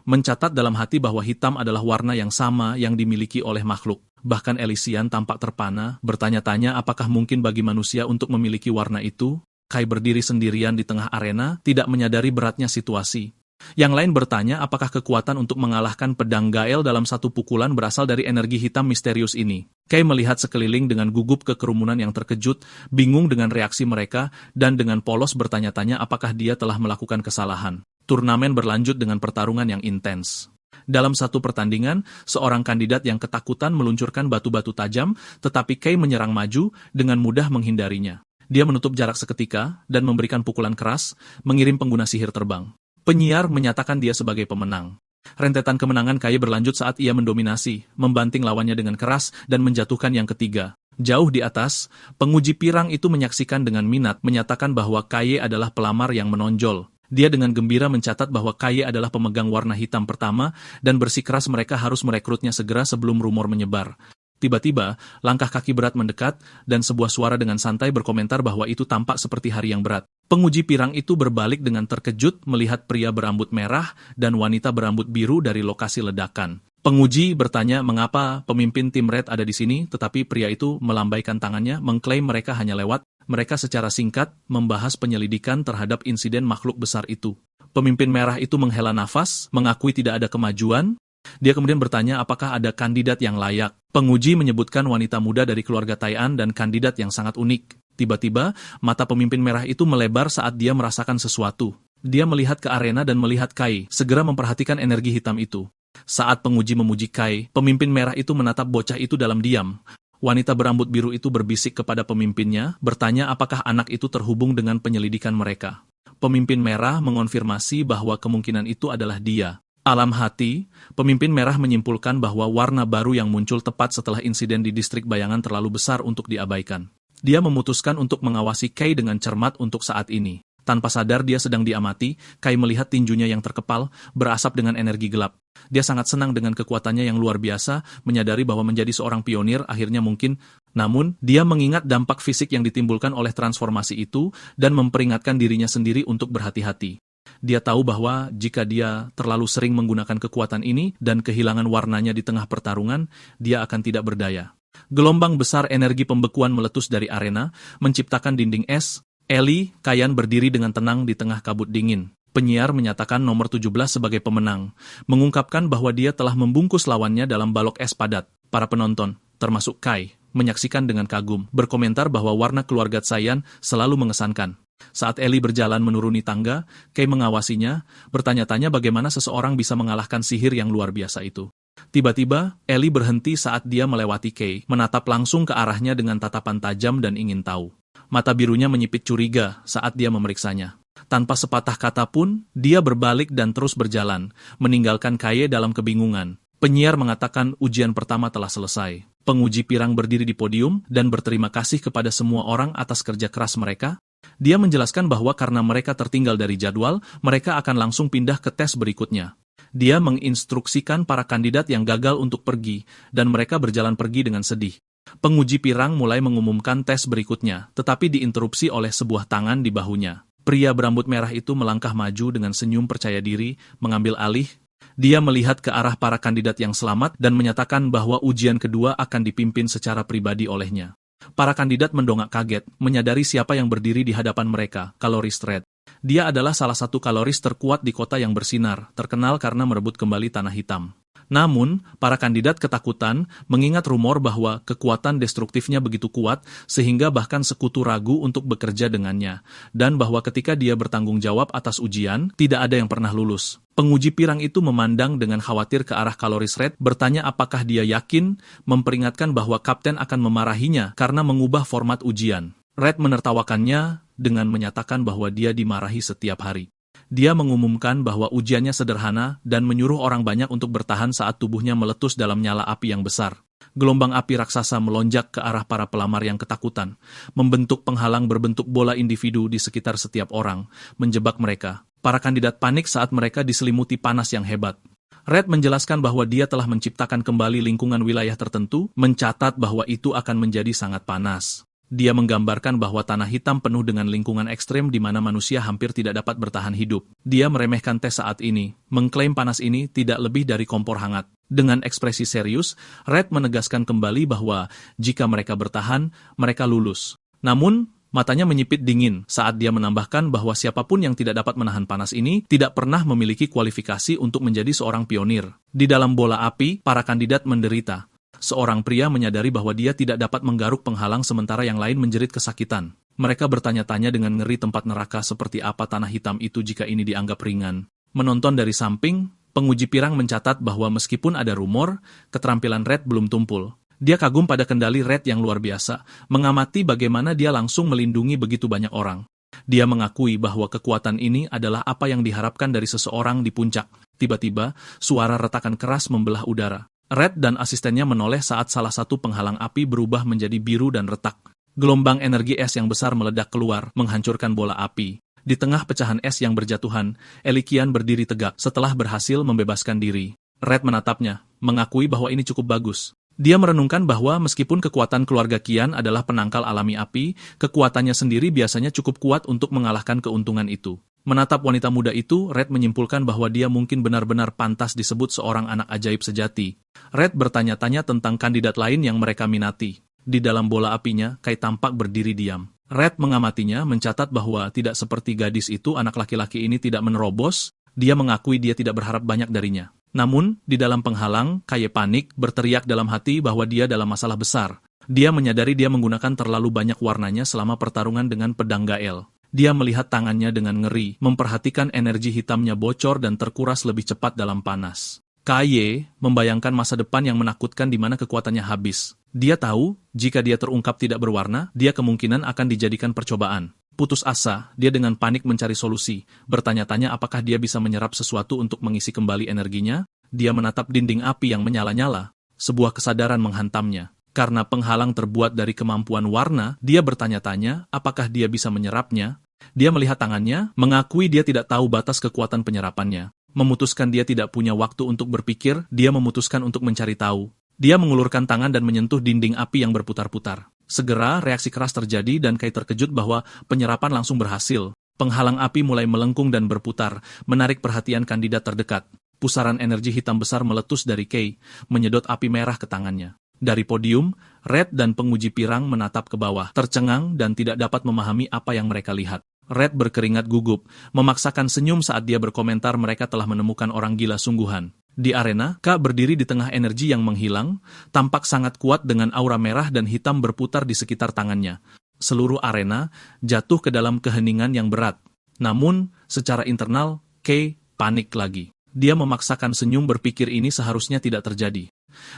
mencatat dalam hati bahwa hitam adalah warna yang sama yang dimiliki oleh makhluk. Bahkan Elysian tampak terpana, bertanya-tanya apakah mungkin bagi manusia untuk memiliki warna itu. Kai berdiri sendirian di tengah arena, tidak menyadari beratnya situasi. Yang lain bertanya apakah kekuatan untuk mengalahkan pedang Gael dalam satu pukulan berasal dari energi hitam misterius ini. Kai melihat sekeliling dengan gugup ke kerumunan yang terkejut, bingung dengan reaksi mereka, dan dengan polos bertanya-tanya apakah dia telah melakukan kesalahan. Turnamen berlanjut dengan pertarungan yang intens. Dalam satu pertandingan, seorang kandidat yang ketakutan meluncurkan batu-batu tajam, tetapi Kai menyerang maju dengan mudah menghindarinya. Dia menutup jarak seketika dan memberikan pukulan keras, mengirim pengguna sihir terbang. Penyiar menyatakan dia sebagai pemenang. Rentetan kemenangan Kaye berlanjut saat ia mendominasi, membanting lawannya dengan keras, dan menjatuhkan yang ketiga. Jauh di atas, penguji pirang itu menyaksikan dengan minat, menyatakan bahwa Kaye adalah pelamar yang menonjol. Dia dengan gembira mencatat bahwa Kaye adalah pemegang warna hitam pertama, dan bersikeras mereka harus merekrutnya segera sebelum rumor menyebar. Tiba-tiba, langkah kaki berat mendekat, dan sebuah suara dengan santai berkomentar bahwa itu tampak seperti hari yang berat. Penguji pirang itu berbalik dengan terkejut melihat pria berambut merah dan wanita berambut biru dari lokasi ledakan. Penguji bertanya mengapa pemimpin tim Red ada di sini, tetapi pria itu melambaikan tangannya, mengklaim mereka hanya lewat. Mereka secara singkat membahas penyelidikan terhadap insiden makhluk besar itu. Pemimpin merah itu menghela nafas, mengakui tidak ada kemajuan. Dia kemudian bertanya apakah ada kandidat yang layak. Penguji menyebutkan wanita muda dari keluarga Tai'an dan kandidat yang sangat unik. Tiba-tiba, mata pemimpin merah itu melebar saat dia merasakan sesuatu. Dia melihat ke arena dan melihat Kai, segera memperhatikan energi hitam itu. Saat penguji memuji Kai, pemimpin merah itu menatap bocah itu dalam diam. Wanita berambut biru itu berbisik kepada pemimpinnya, bertanya apakah anak itu terhubung dengan penyelidikan mereka. Pemimpin merah mengonfirmasi bahwa kemungkinan itu adalah dia. Alam hati, pemimpin merah menyimpulkan bahwa warna baru yang muncul tepat setelah insiden di distrik bayangan terlalu besar untuk diabaikan. Dia memutuskan untuk mengawasi Kai dengan cermat untuk saat ini. Tanpa sadar dia sedang diamati, Kai melihat tinjunya yang terkepal, berasap dengan energi gelap. Dia sangat senang dengan kekuatannya yang luar biasa, menyadari bahwa menjadi seorang pionir akhirnya mungkin. Namun, dia mengingat dampak fisik yang ditimbulkan oleh transformasi itu, dan memperingatkan dirinya sendiri untuk berhati-hati. Dia tahu bahwa jika dia terlalu sering menggunakan kekuatan ini dan kehilangan warnanya di tengah pertarungan, dia akan tidak berdaya. Gelombang besar energi pembekuan meletus dari arena, menciptakan dinding es. Ellie, Kayan berdiri dengan tenang di tengah kabut dingin. Penyiar menyatakan nomor 17 sebagai pemenang, mengungkapkan bahwa dia telah membungkus lawannya dalam balok es padat. Para penonton, termasuk Kai, menyaksikan dengan kagum, berkomentar bahwa warna keluarga Tsayan selalu mengesankan. Saat Ellie berjalan menuruni tangga, Kai mengawasinya, bertanya-tanya bagaimana seseorang bisa mengalahkan sihir yang luar biasa itu. Tiba-tiba, Ellie berhenti saat dia melewati Kai, menatap langsung ke arahnya dengan tatapan tajam dan ingin tahu. Mata birunya menyipit curiga saat dia memeriksanya. Tanpa sepatah kata pun, dia berbalik dan terus berjalan, meninggalkan Kai dalam kebingungan. Penyiar mengatakan ujian pertama telah selesai. Penguji pirang berdiri di podium dan berterima kasih kepada semua orang atas kerja keras mereka. Dia menjelaskan bahwa karena mereka tertinggal dari jadwal, mereka akan langsung pindah ke tes berikutnya. Dia menginstruksikan para kandidat yang gagal untuk pergi, dan mereka berjalan pergi dengan sedih. Penguji pirang mulai mengumumkan tes berikutnya, tetapi diinterupsi oleh sebuah tangan di bahunya. Pria berambut merah itu melangkah maju dengan senyum percaya diri, mengambil alih. Dia melihat ke arah para kandidat yang selamat dan menyatakan bahwa ujian kedua akan dipimpin secara pribadi olehnya. Para kandidat mendongak kaget, menyadari siapa yang berdiri di hadapan mereka, Kaloris Red. Dia adalah salah satu kaloris terkuat di kota yang bersinar, terkenal karena merebut kembali tanah hitam. Namun, para kandidat ketakutan mengingat rumor bahwa kekuatan destruktifnya begitu kuat sehingga bahkan sekutu ragu untuk bekerja dengannya, dan bahwa ketika dia bertanggung jawab atas ujian, tidak ada yang pernah lulus. Penguji pirang itu memandang dengan khawatir ke arah Kaloris Red, bertanya apakah dia yakin, memperingatkan bahwa kapten akan memarahinya karena mengubah format ujian. Red menertawakannya dengan menyatakan bahwa dia dimarahi setiap hari. Dia mengumumkan bahwa ujiannya sederhana dan menyuruh orang banyak untuk bertahan saat tubuhnya meletus dalam nyala api yang besar. Gelombang api raksasa melonjak ke arah para pelamar yang ketakutan, membentuk penghalang berbentuk bola individu di sekitar setiap orang, menjebak mereka. Para kandidat panik saat mereka diselimuti panas yang hebat. Red menjelaskan bahwa dia telah menciptakan kembali lingkungan wilayah tertentu, mencatat bahwa itu akan menjadi sangat panas. Dia menggambarkan bahwa tanah hitam penuh dengan lingkungan ekstrem di mana manusia hampir tidak dapat bertahan hidup. Dia meremehkan tes saat ini, mengklaim panas ini tidak lebih dari kompor hangat. Dengan ekspresi serius, Red menegaskan kembali bahwa jika mereka bertahan, mereka lulus. Namun, matanya menyipit dingin saat dia menambahkan bahwa siapapun yang tidak dapat menahan panas ini tidak pernah memiliki kualifikasi untuk menjadi seorang pionir. Di dalam bola api, para kandidat menderita. Seorang pria menyadari bahwa dia tidak dapat menggaruk penghalang sementara yang lain menjerit kesakitan. Mereka bertanya-tanya dengan ngeri tempat neraka seperti apa tanah hitam itu jika ini dianggap ringan. Menonton dari samping, penguji pirang mencatat bahwa meskipun ada rumor, keterampilan Red belum tumpul. Dia kagum pada kendali Red yang luar biasa, mengamati bagaimana dia langsung melindungi begitu banyak orang. Dia mengakui bahwa kekuatan ini adalah apa yang diharapkan dari seseorang di puncak. Tiba-tiba, suara retakan keras membelah udara. Red dan asistennya menoleh saat salah satu penghalang api berubah menjadi biru dan retak. Gelombang energi es yang besar meledak keluar, menghancurkan bola api. Di tengah pecahan es yang berjatuhan, Elikian berdiri tegak setelah berhasil membebaskan diri. Red menatapnya, mengakui bahwa ini cukup bagus. Dia merenungkan bahwa meskipun kekuatan keluarga Kian adalah penangkal alami api, kekuatannya sendiri biasanya cukup kuat untuk mengalahkan keuntungan itu. Menatap wanita muda itu, Red menyimpulkan bahwa dia mungkin benar-benar pantas disebut seorang anak ajaib sejati. Red bertanya-tanya tentang kandidat lain yang mereka minati. Di dalam bola apinya, Kai tampak berdiri diam. Red mengamatinya, mencatat bahwa tidak seperti gadis itu, anak laki-laki ini tidak menerobos. Dia mengakui dia tidak berharap banyak darinya. Namun, di dalam penghalang, Kai panik, berteriak dalam hati bahwa dia dalam masalah besar. Dia menyadari dia menggunakan terlalu banyak warnanya selama pertarungan dengan pedang Gael. Dia melihat tangannya dengan ngeri, memperhatikan energi hitamnya bocor dan terkuras lebih cepat dalam panas. Kaye membayangkan masa depan yang menakutkan di mana kekuatannya habis. Dia tahu, jika dia terungkap tidak berwarna, dia kemungkinan akan dijadikan percobaan. Putus asa, dia dengan panik mencari solusi, bertanya-tanya apakah dia bisa menyerap sesuatu untuk mengisi kembali energinya. Dia menatap dinding api yang menyala-nyala. Sebuah kesadaran menghantamnya. Karena penghalang terbuat dari kemampuan warna, dia bertanya-tanya apakah dia bisa menyerapnya. Dia melihat tangannya, mengakui dia tidak tahu batas kekuatan penyerapannya. Memutuskan dia tidak punya waktu untuk berpikir, dia memutuskan untuk mencari tahu. Dia mengulurkan tangan dan menyentuh dinding api yang berputar-putar. Segera, reaksi keras terjadi dan Kai terkejut bahwa penyerapan langsung berhasil. Penghalang api mulai melengkung dan berputar, menarik perhatian kandidat terdekat. Pusaran energi hitam besar meletus dari Kai, menyedot api merah ke tangannya. Dari podium, Red dan penguji pirang menatap ke bawah, tercengang dan tidak dapat memahami apa yang mereka lihat. Red berkeringat gugup, memaksakan senyum saat dia berkomentar mereka telah menemukan orang gila sungguhan. Di arena, Ka berdiri di tengah energi yang menghilang, tampak sangat kuat dengan aura merah dan hitam berputar di sekitar tangannya. Seluruh arena jatuh ke dalam keheningan yang berat. Namun, secara internal, Kay panik lagi. Dia memaksakan senyum berpikir ini seharusnya tidak terjadi.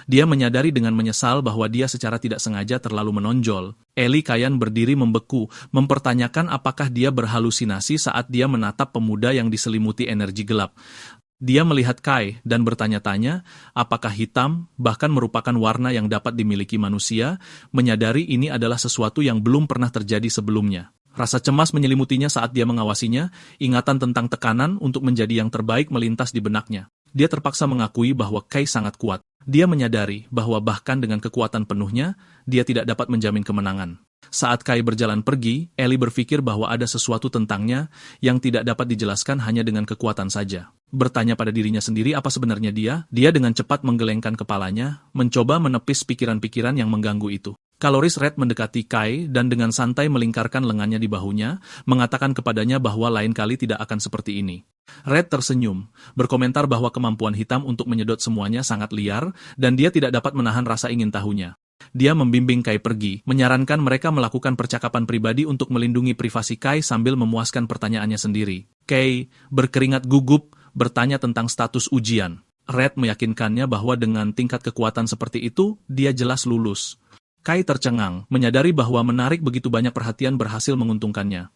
Dia menyadari dengan menyesal bahwa dia secara tidak sengaja terlalu menonjol. Eli Kayan berdiri membeku, mempertanyakan apakah dia berhalusinasi saat dia menatap pemuda yang diselimuti energi gelap. Dia melihat Kai dan bertanya-tanya apakah hitam bahkan merupakan warna yang dapat dimiliki manusia, menyadari ini adalah sesuatu yang belum pernah terjadi sebelumnya. Rasa cemas menyelimutinya saat dia mengawasinya, ingatan tentang tekanan untuk menjadi yang terbaik melintas di benaknya. Dia terpaksa mengakui bahwa Kai sangat kuat. Dia menyadari bahwa bahkan dengan kekuatan penuhnya, dia tidak dapat menjamin kemenangan. Saat Kai berjalan pergi, Ellie berpikir bahwa ada sesuatu tentangnya yang tidak dapat dijelaskan hanya dengan kekuatan saja. Bertanya pada dirinya sendiri apa sebenarnya dia dengan cepat menggelengkan kepalanya, mencoba menepis pikiran-pikiran yang mengganggu itu. Kaloris Red mendekati Kai dan dengan santai melingkarkan lengannya di bahunya, mengatakan kepadanya bahwa lain kali tidak akan seperti ini. Red tersenyum, berkomentar bahwa kemampuan hitam untuk menyedot semuanya sangat liar, dan dia tidak dapat menahan rasa ingin tahunya. Dia membimbing Kai pergi, menyarankan mereka melakukan percakapan pribadi untuk melindungi privasi Kai sambil memuaskan pertanyaannya sendiri. Kai, berkeringat gugup, bertanya tentang status ujian. Red meyakinkannya bahwa dengan tingkat kekuatan seperti itu, dia jelas lulus. Kai tercengang, menyadari bahwa menarik begitu banyak perhatian berhasil menguntungkannya.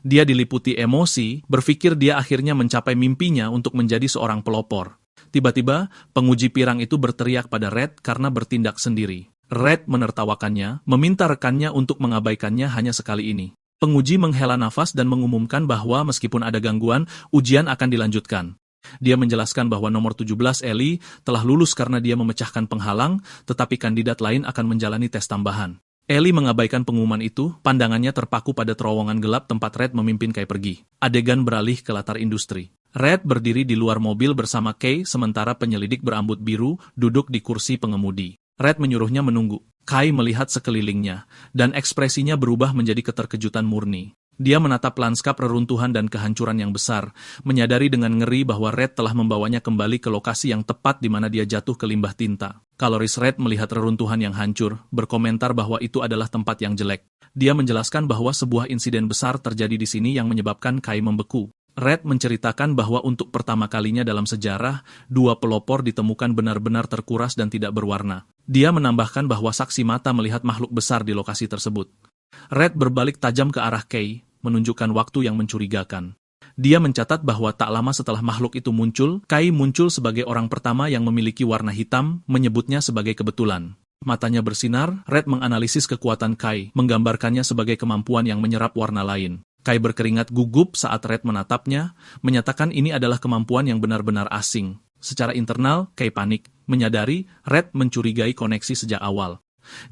Dia diliputi emosi, berpikir dia akhirnya mencapai mimpinya untuk menjadi seorang pelopor. Tiba-tiba, penguji pirang itu berteriak pada Red karena bertindak sendiri. Red menertawakannya, meminta rekannya untuk mengabaikannya hanya sekali ini. Penguji menghela nafas dan mengumumkan bahwa meskipun ada gangguan, ujian akan dilanjutkan. Dia menjelaskan bahwa nomor 17 Ellie telah lulus karena dia memecahkan penghalang, tetapi kandidat lain akan menjalani tes tambahan. Ellie mengabaikan pengumuman itu, pandangannya terpaku pada terowongan gelap tempat Red memimpin Kai pergi. Adegan beralih ke latar industri. Red berdiri di luar mobil bersama Kai sementara penyelidik berambut biru duduk di kursi pengemudi. Red menyuruhnya menunggu. Kai melihat sekelilingnya, dan ekspresinya berubah menjadi keterkejutan murni. Dia menatap lanskap reruntuhan dan kehancuran yang besar, menyadari dengan ngeri bahwa Red telah membawanya kembali ke lokasi yang tepat di mana dia jatuh ke limbah tinta. Kaloris Red melihat reruntuhan yang hancur, berkomentar bahwa itu adalah tempat yang jelek. Dia menjelaskan bahwa sebuah insiden besar terjadi di sini yang menyebabkan Kai membeku. Red menceritakan bahwa untuk pertama kalinya dalam sejarah, dua pelopor ditemukan benar-benar terkuras dan tidak berwarna. Dia menambahkan bahwa saksi mata melihat makhluk besar di lokasi tersebut. Red berbalik tajam ke arah Kai, menunjukkan waktu yang mencurigakan. Dia mencatat bahwa tak lama setelah makhluk itu muncul, Kai muncul sebagai orang pertama yang memiliki warna hitam, menyebutnya sebagai kebetulan. Matanya bersinar, Red menganalisis kekuatan Kai, menggambarkannya sebagai kemampuan yang menyerap warna lain. Kai berkeringat gugup saat Red menatapnya, menyatakan ini adalah kemampuan yang benar-benar asing. Secara internal, Kai panik, menyadari Red mencurigai koneksi sejak awal.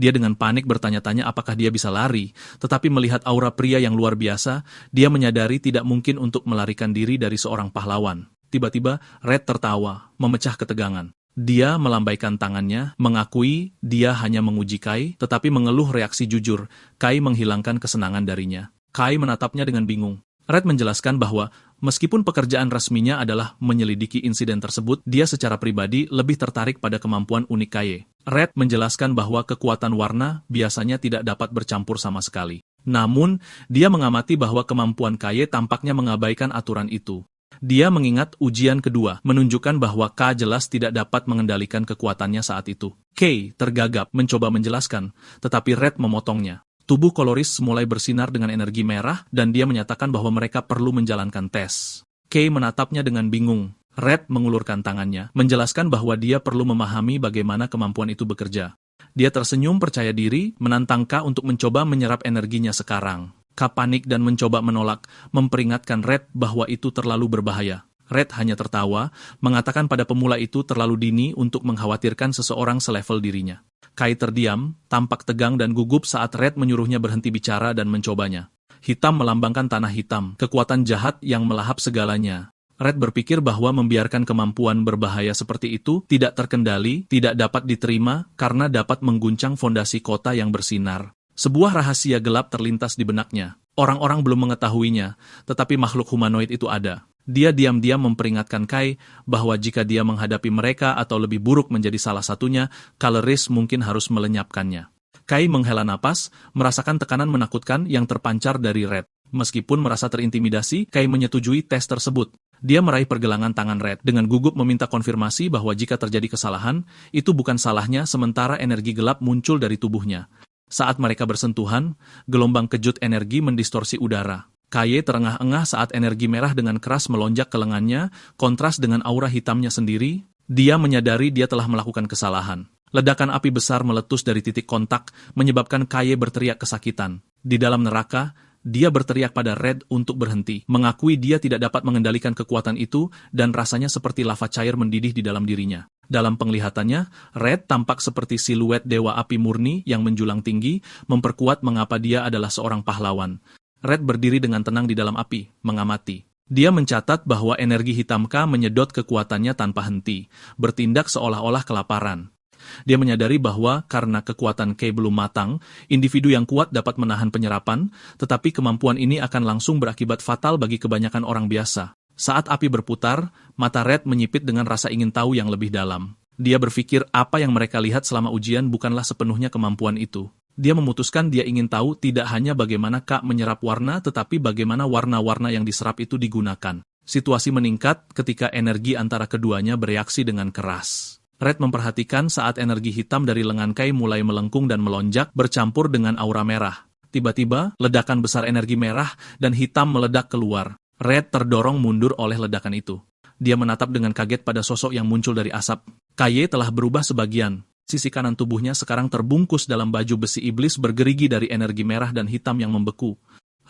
Dia dengan panik bertanya-tanya apakah dia bisa lari, tetapi melihat aura pria yang luar biasa, dia menyadari tidak mungkin untuk melarikan diri dari seorang pahlawan. Tiba-tiba, Red tertawa, memecah ketegangan. Dia melambaikan tangannya, mengakui dia hanya menguji Kai, tetapi mengeluh reaksi jujur. Kai menghilangkan kesenangan darinya. Kai menatapnya dengan bingung. Red menjelaskan bahwa meskipun pekerjaan resminya adalah menyelidiki insiden tersebut, dia secara pribadi lebih tertarik pada kemampuan unik Kai. Red menjelaskan bahwa kekuatan warna biasanya tidak dapat bercampur sama sekali. Namun, dia mengamati bahwa kemampuan Kai tampaknya mengabaikan aturan itu. Dia mengingat ujian kedua, menunjukkan bahwa K jelas tidak dapat mengendalikan kekuatannya saat itu. Kai tergagap mencoba menjelaskan, tetapi Red memotongnya. Tubuh Kaloris mulai bersinar dengan energi merah dan dia menyatakan bahwa mereka perlu menjalankan tes. Kai menatapnya dengan bingung. Red mengulurkan tangannya, menjelaskan bahwa dia perlu memahami bagaimana kemampuan itu bekerja. Dia tersenyum percaya diri, menantang K untuk mencoba menyerap energinya sekarang. K panik dan mencoba menolak, memperingatkan Red bahwa itu terlalu berbahaya. Red hanya tertawa, mengatakan pada pemula itu terlalu dini untuk mengkhawatirkan seseorang selevel dirinya. Kai terdiam, tampak tegang dan gugup saat Red menyuruhnya berhenti bicara dan mencobanya. Hitam melambangkan tanah hitam, kekuatan jahat yang melahap segalanya. Red berpikir bahwa membiarkan kemampuan berbahaya seperti itu tidak terkendali, tidak dapat diterima karena dapat mengguncang fondasi kota yang bersinar. Sebuah rahasia gelap terlintas di benaknya. Orang-orang belum mengetahuinya, tetapi makhluk humanoid itu ada. Dia diam-diam memperingatkan Kai bahwa jika dia menghadapi mereka atau lebih buruk menjadi salah satunya, Kaloris mungkin harus melenyapkannya. Kai menghela napas, merasakan tekanan menakutkan yang terpancar dari Red. Meskipun merasa terintimidasi, Kai menyetujui tes tersebut. Dia meraih pergelangan tangan Red dengan gugup meminta konfirmasi bahwa jika terjadi kesalahan, itu bukan salahnya sementara energi gelap muncul dari tubuhnya. Saat mereka bersentuhan, gelombang kejut energi mendistorsi udara. Kai terengah-engah saat energi merah dengan keras melonjak ke lengannya, kontras dengan aura hitamnya sendiri. Dia menyadari dia telah melakukan kesalahan. Ledakan api besar meletus dari titik kontak, menyebabkan Kai berteriak kesakitan. Di dalam neraka, dia berteriak pada Red untuk berhenti, mengakui dia tidak dapat mengendalikan kekuatan itu, dan rasanya seperti lava cair mendidih di dalam dirinya. Dalam penglihatannya, Red tampak seperti siluet dewa api murni yang menjulang tinggi, memperkuat mengapa dia adalah seorang pahlawan. Red berdiri dengan tenang di dalam api, mengamati. Dia mencatat bahwa energi hitam K menyedot kekuatannya tanpa henti, bertindak seolah-olah kelaparan. Dia menyadari bahwa karena kekuatan K belum matang, individu yang kuat dapat menahan penyerapan, tetapi kemampuan ini akan langsung berakibat fatal bagi kebanyakan orang biasa. Saat api berputar, mata Red menyipit dengan rasa ingin tahu yang lebih dalam. Dia berpikir apa yang mereka lihat selama ujian bukanlah sepenuhnya kemampuan itu. Dia memutuskan dia ingin tahu tidak hanya bagaimana K menyerap warna, tetapi bagaimana warna-warna yang diserap itu digunakan. Situasi meningkat ketika energi antara keduanya bereaksi dengan keras. Red memperhatikan saat energi hitam dari lengan Kai mulai melengkung dan melonjak bercampur dengan aura merah. Tiba-tiba, ledakan besar energi merah dan hitam meledak keluar. Red terdorong mundur oleh ledakan itu. Dia menatap dengan kaget pada sosok yang muncul dari asap. Kaye telah berubah sebagian. Sisi kanan tubuhnya sekarang terbungkus dalam baju besi iblis bergerigi dari energi merah dan hitam yang membeku.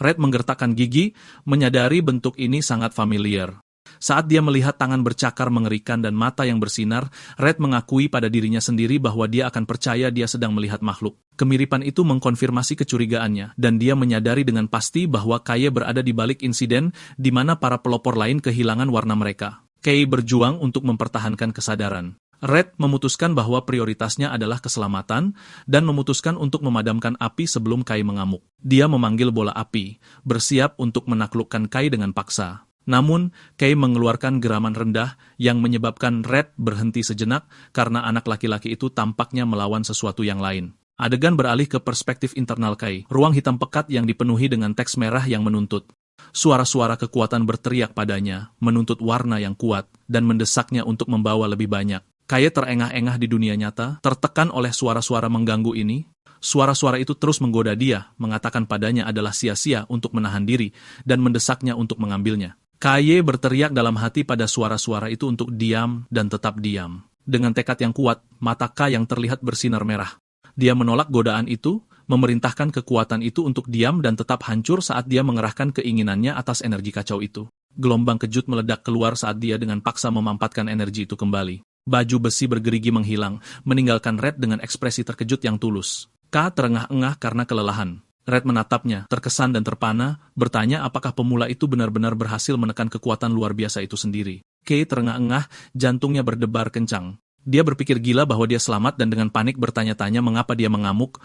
Red menggertakkan gigi, menyadari bentuk ini sangat familiar. Saat dia melihat tangan bercakar mengerikan dan mata yang bersinar, Red mengakui pada dirinya sendiri bahwa dia akan percaya dia sedang melihat makhluk. Kemiripan itu mengkonfirmasi kecurigaannya, dan dia menyadari dengan pasti bahwa Kaye berada di balik insiden di mana para pelopor lain kehilangan warna mereka. Kaye berjuang untuk mempertahankan kesadaran. Red memutuskan bahwa prioritasnya adalah keselamatan dan memutuskan untuk memadamkan api sebelum Kaye mengamuk. Dia memanggil bola api, bersiap untuk menaklukkan Kaye dengan paksa. Namun, Kaye mengeluarkan geraman rendah yang menyebabkan Red berhenti sejenak karena anak laki-laki itu tampaknya melawan sesuatu yang lain. Adegan beralih ke perspektif internal Kaye, ruang hitam pekat yang dipenuhi dengan teks merah yang menuntut. Suara-suara kekuatan berteriak padanya, menuntut warna yang kuat, dan mendesaknya untuk membawa lebih banyak. Kaye terengah-engah di dunia nyata, tertekan oleh suara-suara mengganggu ini. Suara-suara itu terus menggoda dia, mengatakan padanya adalah sia-sia untuk menahan diri, dan mendesaknya untuk mengambilnya. Kaye berteriak dalam hati pada suara-suara itu untuk diam dan tetap diam. Dengan tekad yang kuat, mata K yang terlihat bersinar merah. Dia menolak godaan itu, memerintahkan kekuatan itu untuk diam dan tetap hancur saat dia mengerahkan keinginannya atas energi kacau itu. Gelombang kejut meledak keluar saat dia dengan paksa memampatkan energi itu kembali. Baju besi bergerigi menghilang, meninggalkan Red dengan ekspresi terkejut yang tulus. K terengah-engah karena kelelahan. Red menatapnya, terkesan dan terpana, bertanya apakah pemula itu benar-benar berhasil menekan kekuatan luar biasa itu sendiri. K terengah-engah, jantungnya berdebar kencang. Dia berpikir gila bahwa dia selamat dan dengan panik bertanya-tanya mengapa dia mengamuk.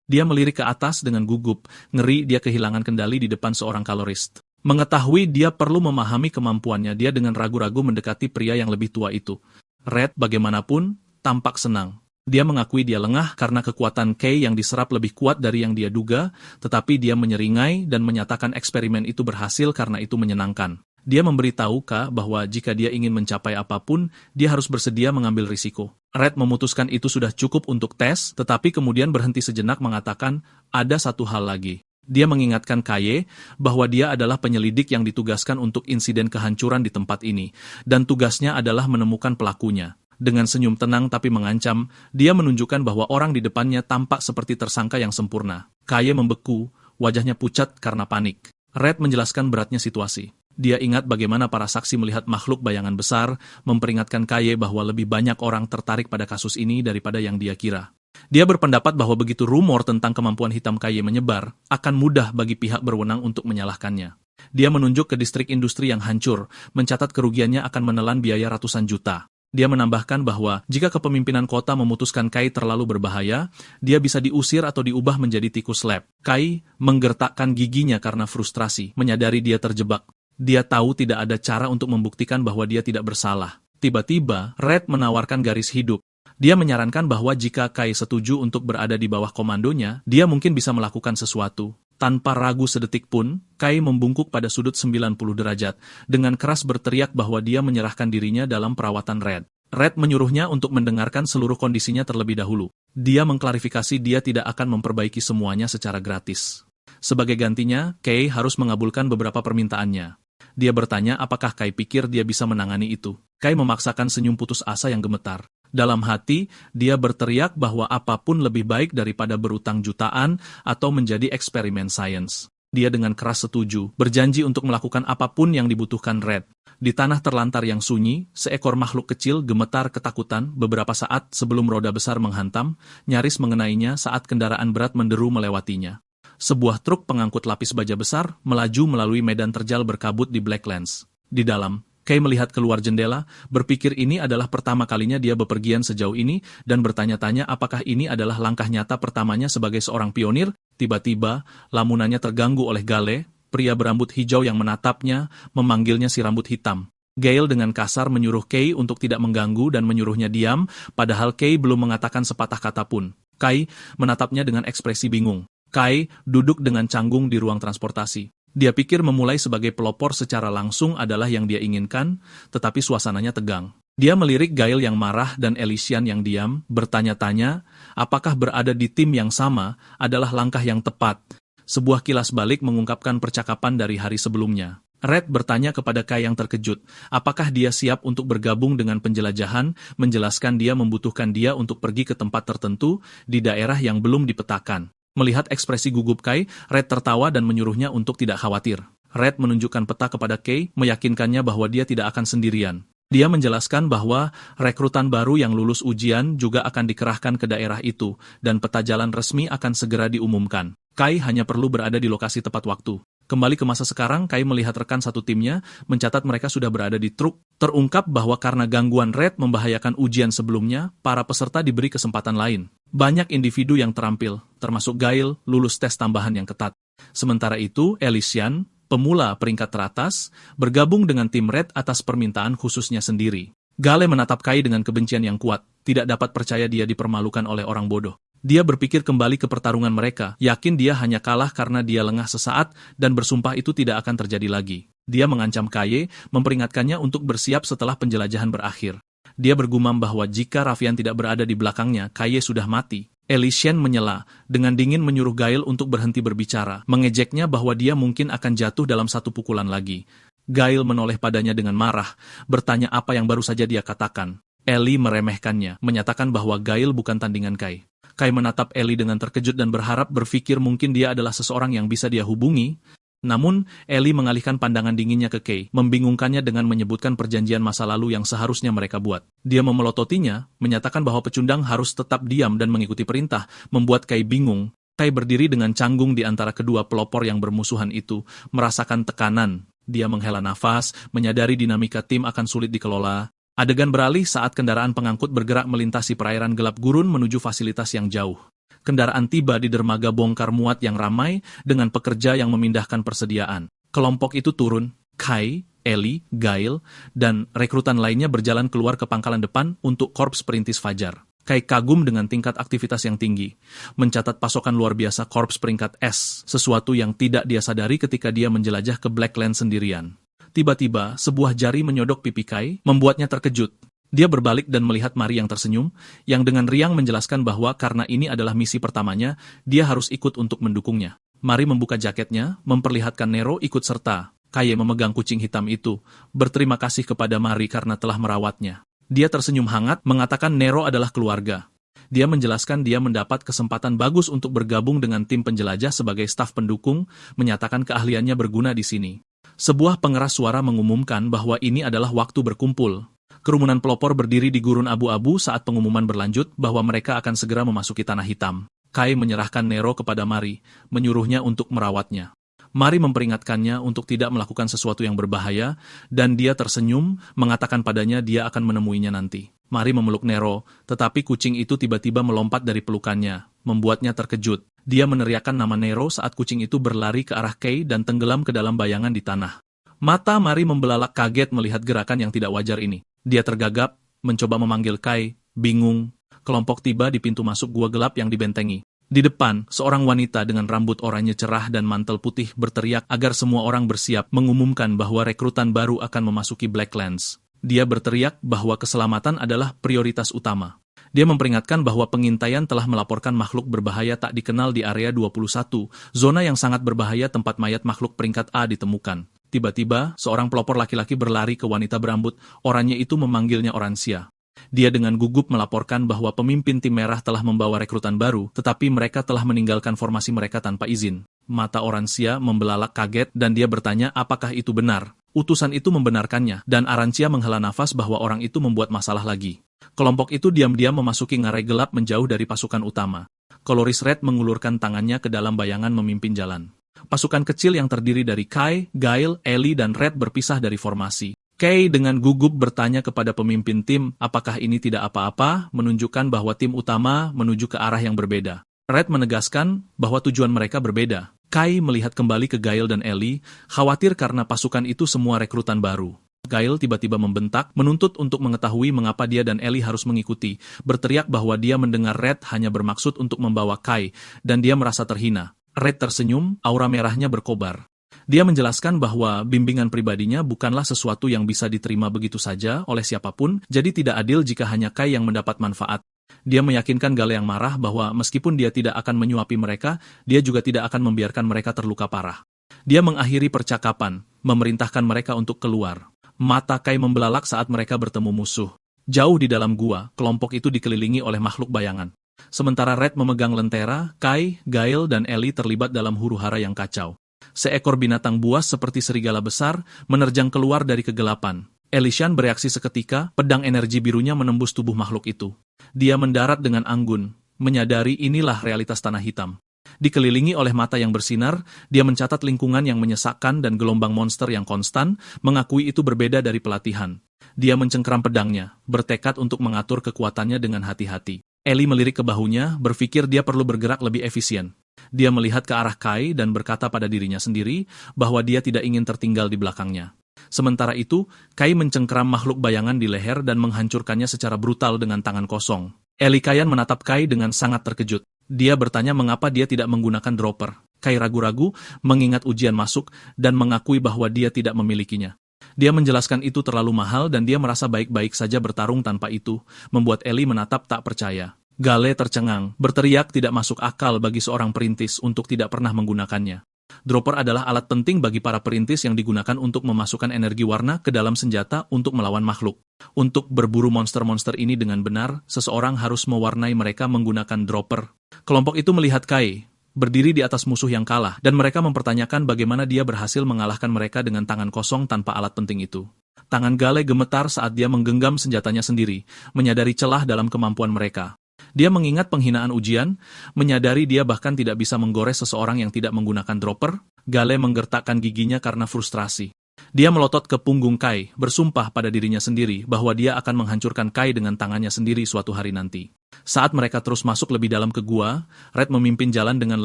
Dia melirik ke atas dengan gugup, ngeri dia kehilangan kendali di depan seorang kalorist. Mengetahui dia perlu memahami kemampuannya, dia dengan ragu-ragu mendekati pria yang lebih tua itu. Red, bagaimanapun, tampak senang. Dia mengakui dia lengah karena kekuatan K yang diserap lebih kuat dari yang dia duga, tetapi dia menyeringai dan menyatakan eksperimen itu berhasil karena itu menyenangkan. Dia memberitahu K bahwa jika dia ingin mencapai apapun, dia harus bersedia mengambil risiko. Red memutuskan itu sudah cukup untuk tes, tetapi kemudian berhenti sejenak mengatakan, ada satu hal lagi. Dia mengingatkan Kaye bahwa dia adalah penyelidik yang ditugaskan untuk insiden kehancuran di tempat ini, dan tugasnya adalah menemukan pelakunya. Dengan senyum tenang tapi mengancam, dia menunjukkan bahwa orang di depannya tampak seperti tersangka yang sempurna. Kaye membeku, wajahnya pucat karena panik. Red menjelaskan beratnya situasi. Dia ingat bagaimana para saksi melihat makhluk bayangan besar, memperingatkan Kaye bahwa lebih banyak orang tertarik pada kasus ini daripada yang dia kira. Dia berpendapat bahwa begitu rumor tentang kemampuan hitam Kaye menyebar, akan mudah bagi pihak berwenang untuk menyalahkannya. Dia menunjuk ke distrik industri yang hancur, mencatat kerugiannya akan menelan biaya ratusan juta. Dia menambahkan bahwa jika kepemimpinan kota memutuskan Kai terlalu berbahaya, dia bisa diusir atau diubah menjadi tikus lab. Kai menggertakkan giginya karena frustrasi, menyadari dia terjebak. Dia tahu tidak ada cara untuk membuktikan bahwa dia tidak bersalah. Tiba-tiba, Red menawarkan garis hidup. Dia menyarankan bahwa jika Kai setuju untuk berada di bawah komandonya, dia mungkin bisa melakukan sesuatu. Tanpa ragu sedetik pun, Kai membungkuk pada sudut 90 derajat, dengan keras berteriak bahwa dia menyerahkan dirinya dalam perawatan Red. Red menyuruhnya untuk mendengarkan seluruh kondisinya terlebih dahulu. Dia mengklarifikasi dia tidak akan memperbaiki semuanya secara gratis. Sebagai gantinya, Kai harus mengabulkan beberapa permintaannya. Dia bertanya apakah Kai pikir dia bisa menangani itu. Kai memaksakan senyum putus asa yang gemetar. Dalam hati, dia berteriak bahwa apapun lebih baik daripada berutang jutaan atau menjadi eksperimen sains. Dia dengan keras setuju, berjanji untuk melakukan apapun yang dibutuhkan Red. Di tanah terlantar yang sunyi, seekor makhluk kecil gemetar ketakutan beberapa saat sebelum roda besar menghantam, nyaris mengenainya saat kendaraan berat menderu melewatinya. Sebuah truk pengangkut lapis baja besar melaju melalui medan terjal berkabut di Blacklands. Di dalam, Kay melihat keluar jendela, berpikir ini adalah pertama kalinya dia bepergian sejauh ini, dan bertanya-tanya apakah ini adalah langkah nyata pertamanya sebagai seorang pionir. Tiba-tiba, lamunannya terganggu oleh Gale, pria berambut hijau yang menatapnya, memanggilnya si rambut hitam. Gale dengan kasar menyuruh Kay untuk tidak mengganggu dan menyuruhnya diam, padahal Kay belum mengatakan sepatah kata pun. Kay menatapnya dengan ekspresi bingung. Kay duduk dengan canggung di ruang transportasi. Dia pikir memulai sebagai pelopor secara langsung adalah yang dia inginkan, tetapi suasananya tegang. Dia melirik Gale yang marah dan Elysian yang diam, bertanya-tanya, apakah berada di tim yang sama adalah langkah yang tepat. Sebuah kilas balik mengungkapkan percakapan dari hari sebelumnya. Red bertanya kepada Kay yang terkejut, apakah dia siap untuk bergabung dengan penjelajahan, menjelaskan dia membutuhkan dia untuk pergi ke tempat tertentu di daerah yang belum dipetakan. Melihat ekspresi gugup Kay, Red tertawa dan menyuruhnya untuk tidak khawatir. Red menunjukkan peta kepada Kay, meyakinkannya bahwa dia tidak akan sendirian. Dia menjelaskan bahwa rekrutan baru yang lulus ujian juga akan dikerahkan ke daerah itu, dan peta jalan resmi akan segera diumumkan. Kay hanya perlu berada di lokasi tepat waktu. Kembali ke masa sekarang, Kay melihat rekan satu timnya, mencatat mereka sudah berada di truk. Terungkap bahwa karena gangguan Red membahayakan ujian sebelumnya, para peserta diberi kesempatan lain. Banyak individu yang terampil, termasuk Gale, lulus tes tambahan yang ketat. Sementara itu, Elysian, pemula peringkat teratas, bergabung dengan tim Red atas permintaan khususnya sendiri. Gale menatap Kay dengan kebencian yang kuat, tidak dapat percaya dia dipermalukan oleh orang bodoh. Dia berpikir kembali ke pertarungan mereka, yakin dia hanya kalah karena dia lengah sesaat dan bersumpah itu tidak akan terjadi lagi. Dia mengancam Kay, memperingatkannya untuk bersiap setelah penjelajahan berakhir. Dia bergumam bahwa jika Rafian tidak berada di belakangnya, Kay sudah mati. Elysian menyela, dengan dingin menyuruh Gale untuk berhenti berbicara, mengejeknya bahwa dia mungkin akan jatuh dalam satu pukulan lagi. Gale menoleh padanya dengan marah, bertanya apa yang baru saja dia katakan. Ellie meremehkannya, menyatakan bahwa Gale bukan tandingan Kay. Kay menatap Ellie dengan terkejut dan berpikir mungkin dia adalah seseorang yang bisa dia hubungi. Namun, Ellie mengalihkan pandangan dinginnya ke Kay, membingungkannya dengan menyebutkan perjanjian masa lalu yang seharusnya mereka buat. Dia memelototinya, menyatakan bahwa pecundang harus tetap diam dan mengikuti perintah, membuat Kay bingung. Kay berdiri dengan canggung di antara kedua pelopor yang bermusuhan itu, merasakan tekanan. Dia menghela nafas, menyadari dinamika tim akan sulit dikelola. Adegan beralih saat kendaraan pengangkut bergerak melintasi perairan gelap gurun menuju fasilitas yang jauh. Kendaraan tiba di dermaga bongkar muat yang ramai dengan pekerja yang memindahkan persediaan. Kelompok itu turun, Kay, Ellie, Gale, dan rekrutan lainnya berjalan keluar ke pangkalan depan untuk Korps Perintis Fajar. Kay kagum dengan tingkat aktivitas yang tinggi, mencatat pasokan luar biasa Korps peringkat S, sesuatu yang tidak dia sadari ketika dia menjelajah ke Blacklands sendirian. Tiba-tiba, sebuah jari menyodok pipi Kay, membuatnya terkejut. Dia berbalik dan melihat Mari yang tersenyum, yang dengan riang menjelaskan bahwa karena ini adalah misi pertamanya, dia harus ikut untuk mendukungnya. Mari membuka jaketnya, memperlihatkan Nero ikut serta. Kay memegang kucing hitam itu, berterima kasih kepada Mari karena telah merawatnya. Dia tersenyum hangat, mengatakan Nero adalah keluarga. Dia menjelaskan dia mendapat kesempatan bagus untuk bergabung dengan tim penjelajah sebagai staf pendukung, menyatakan keahliannya berguna di sini. Sebuah pengeras suara mengumumkan bahwa ini adalah waktu berkumpul. Kerumunan pelopor berdiri di gurun abu-abu saat pengumuman berlanjut bahwa mereka akan segera memasuki tanah hitam. Kay menyerahkan Nero kepada Mari, menyuruhnya untuk merawatnya. Mari memperingatkannya untuk tidak melakukan sesuatu yang berbahaya, dan dia tersenyum, mengatakan padanya dia akan menemuinya nanti. Mari memeluk Nero, tetapi kucing itu tiba-tiba melompat dari pelukannya, membuatnya terkejut. Dia meneriakkan nama Nero saat kucing itu berlari ke arah Kay dan tenggelam ke dalam bayangan di tanah. Mata Mari membelalak kaget melihat gerakan yang tidak wajar ini. Dia tergagap, mencoba memanggil Kay, bingung. Kelompok tiba di pintu masuk gua gelap yang dibentengi. Di depan, seorang wanita dengan rambut oranye cerah dan mantel putih berteriak agar semua orang bersiap mengumumkan bahwa rekrutan baru akan memasuki Blacklands. Dia berteriak bahwa keselamatan adalah prioritas utama. Dia memperingatkan bahwa pengintaian telah melaporkan makhluk berbahaya tak dikenal di area 21, zona yang sangat berbahaya tempat mayat makhluk peringkat A ditemukan. Tiba-tiba, seorang pelopor laki-laki berlari ke wanita berambut, oranye itu memanggilnya Oransia. Dia dengan gugup melaporkan bahwa pemimpin tim merah telah membawa rekrutan baru, tetapi mereka telah meninggalkan formasi mereka tanpa izin. Mata Orancia membelalak kaget dan dia bertanya apakah itu benar. Utusan itu membenarkannya, dan Arancia menghela nafas bahwa orang itu membuat masalah lagi. Kelompok itu diam-diam memasuki ngarai gelap menjauh dari pasukan utama. Coloris Red mengulurkan tangannya ke dalam bayangan memimpin jalan. Pasukan kecil yang terdiri dari Kai, Gail, Ellie, dan Red berpisah dari formasi. Kay dengan gugup bertanya kepada pemimpin tim apakah ini tidak apa-apa, menunjukkan bahwa tim utama menuju ke arah yang berbeda. Red menegaskan bahwa tujuan mereka berbeda. Kai melihat kembali ke Gail dan Ellie, khawatir karena pasukan itu semua rekrutan baru. Gail tiba-tiba membentak, menuntut untuk mengetahui mengapa dia dan Ellie harus mengikuti, berteriak bahwa dia mendengar Red hanya bermaksud untuk membawa Kai, dan dia merasa terhina. Red tersenyum, aura merahnya berkobar. Dia menjelaskan bahwa bimbingan pribadinya bukanlah sesuatu yang bisa diterima begitu saja oleh siapapun, jadi tidak adil jika hanya Kai yang mendapat manfaat. Dia meyakinkan Gale yang marah bahwa meskipun dia tidak akan menyuapi mereka, dia juga tidak akan membiarkan mereka terluka parah. Dia mengakhiri percakapan, memerintahkan mereka untuk keluar. Mata Kai membelalak saat mereka bertemu musuh. Jauh di dalam gua, kelompok itu dikelilingi oleh makhluk bayangan. Sementara Red memegang lentera, Kai, Gail, dan Ellie terlibat dalam huru-hara yang kacau. Seekor binatang buas seperti serigala besar menerjang keluar dari kegelapan. Elysian bereaksi seketika, pedang energi birunya menembus tubuh makhluk itu. Dia mendarat dengan anggun, menyadari inilah realitas tanah hitam. Dikelilingi oleh mata yang bersinar, dia mencatat lingkungan yang menyesakkan dan gelombang monster yang konstan, mengakui itu berbeda dari pelatihan. Dia mencengkeram pedangnya, bertekad untuk mengatur kekuatannya dengan hati-hati. Ellie melirik ke bahunya, berpikir dia perlu bergerak lebih efisien. Dia melihat ke arah Kai dan berkata pada dirinya sendiri bahwa dia tidak ingin tertinggal di belakangnya. Sementara itu, Kai mencengkeram makhluk bayangan di leher dan menghancurkannya secara brutal dengan tangan kosong. Elikayan menatap Kai dengan sangat terkejut. Dia bertanya mengapa dia tidak menggunakan dropper. Kai ragu-ragu, mengingat ujian masuk, dan mengakui bahwa dia tidak memilikinya. Dia menjelaskan itu terlalu mahal dan dia merasa baik-baik saja bertarung tanpa itu, membuat Ellie menatap tak percaya. Gale tercengang, berteriak tidak masuk akal bagi seorang perintis untuk tidak pernah menggunakannya. Dropper adalah alat penting bagi para perintis yang digunakan untuk memasukkan energi warna ke dalam senjata untuk melawan makhluk. Untuk berburu monster-monster ini dengan benar, seseorang harus mewarnai mereka menggunakan dropper. Kelompok itu melihat Kai, berdiri di atas musuh yang kalah, dan mereka mempertanyakan bagaimana dia berhasil mengalahkan mereka dengan tangan kosong tanpa alat penting itu. Tangan Gale gemetar saat dia menggenggam senjatanya sendiri, menyadari celah dalam kemampuan mereka. Dia mengingat penghinaan ujian, menyadari dia bahkan tidak bisa menggores seseorang yang tidak menggunakan dropper. Gale menggertakkan giginya karena frustrasi. Dia melotot ke punggung Kai, bersumpah pada dirinya sendiri bahwa dia akan menghancurkan Kai dengan tangannya sendiri suatu hari nanti. Saat mereka terus masuk lebih dalam ke gua, Red memimpin jalan dengan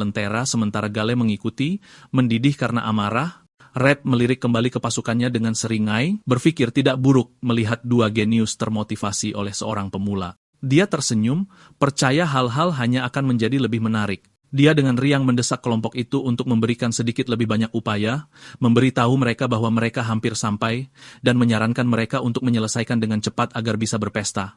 lentera sementara Gale mengikuti, mendidih karena amarah. Red melirik kembali ke pasukannya dengan seringai, berpikir tidak buruk melihat dua genius termotivasi oleh seorang pemula. Dia tersenyum, percaya hal-hal hanya akan menjadi lebih menarik. Dia dengan riang mendesak kelompok itu untuk memberikan sedikit lebih banyak upaya, memberitahu mereka bahwa mereka hampir sampai, dan menyarankan mereka untuk menyelesaikan dengan cepat agar bisa berpesta.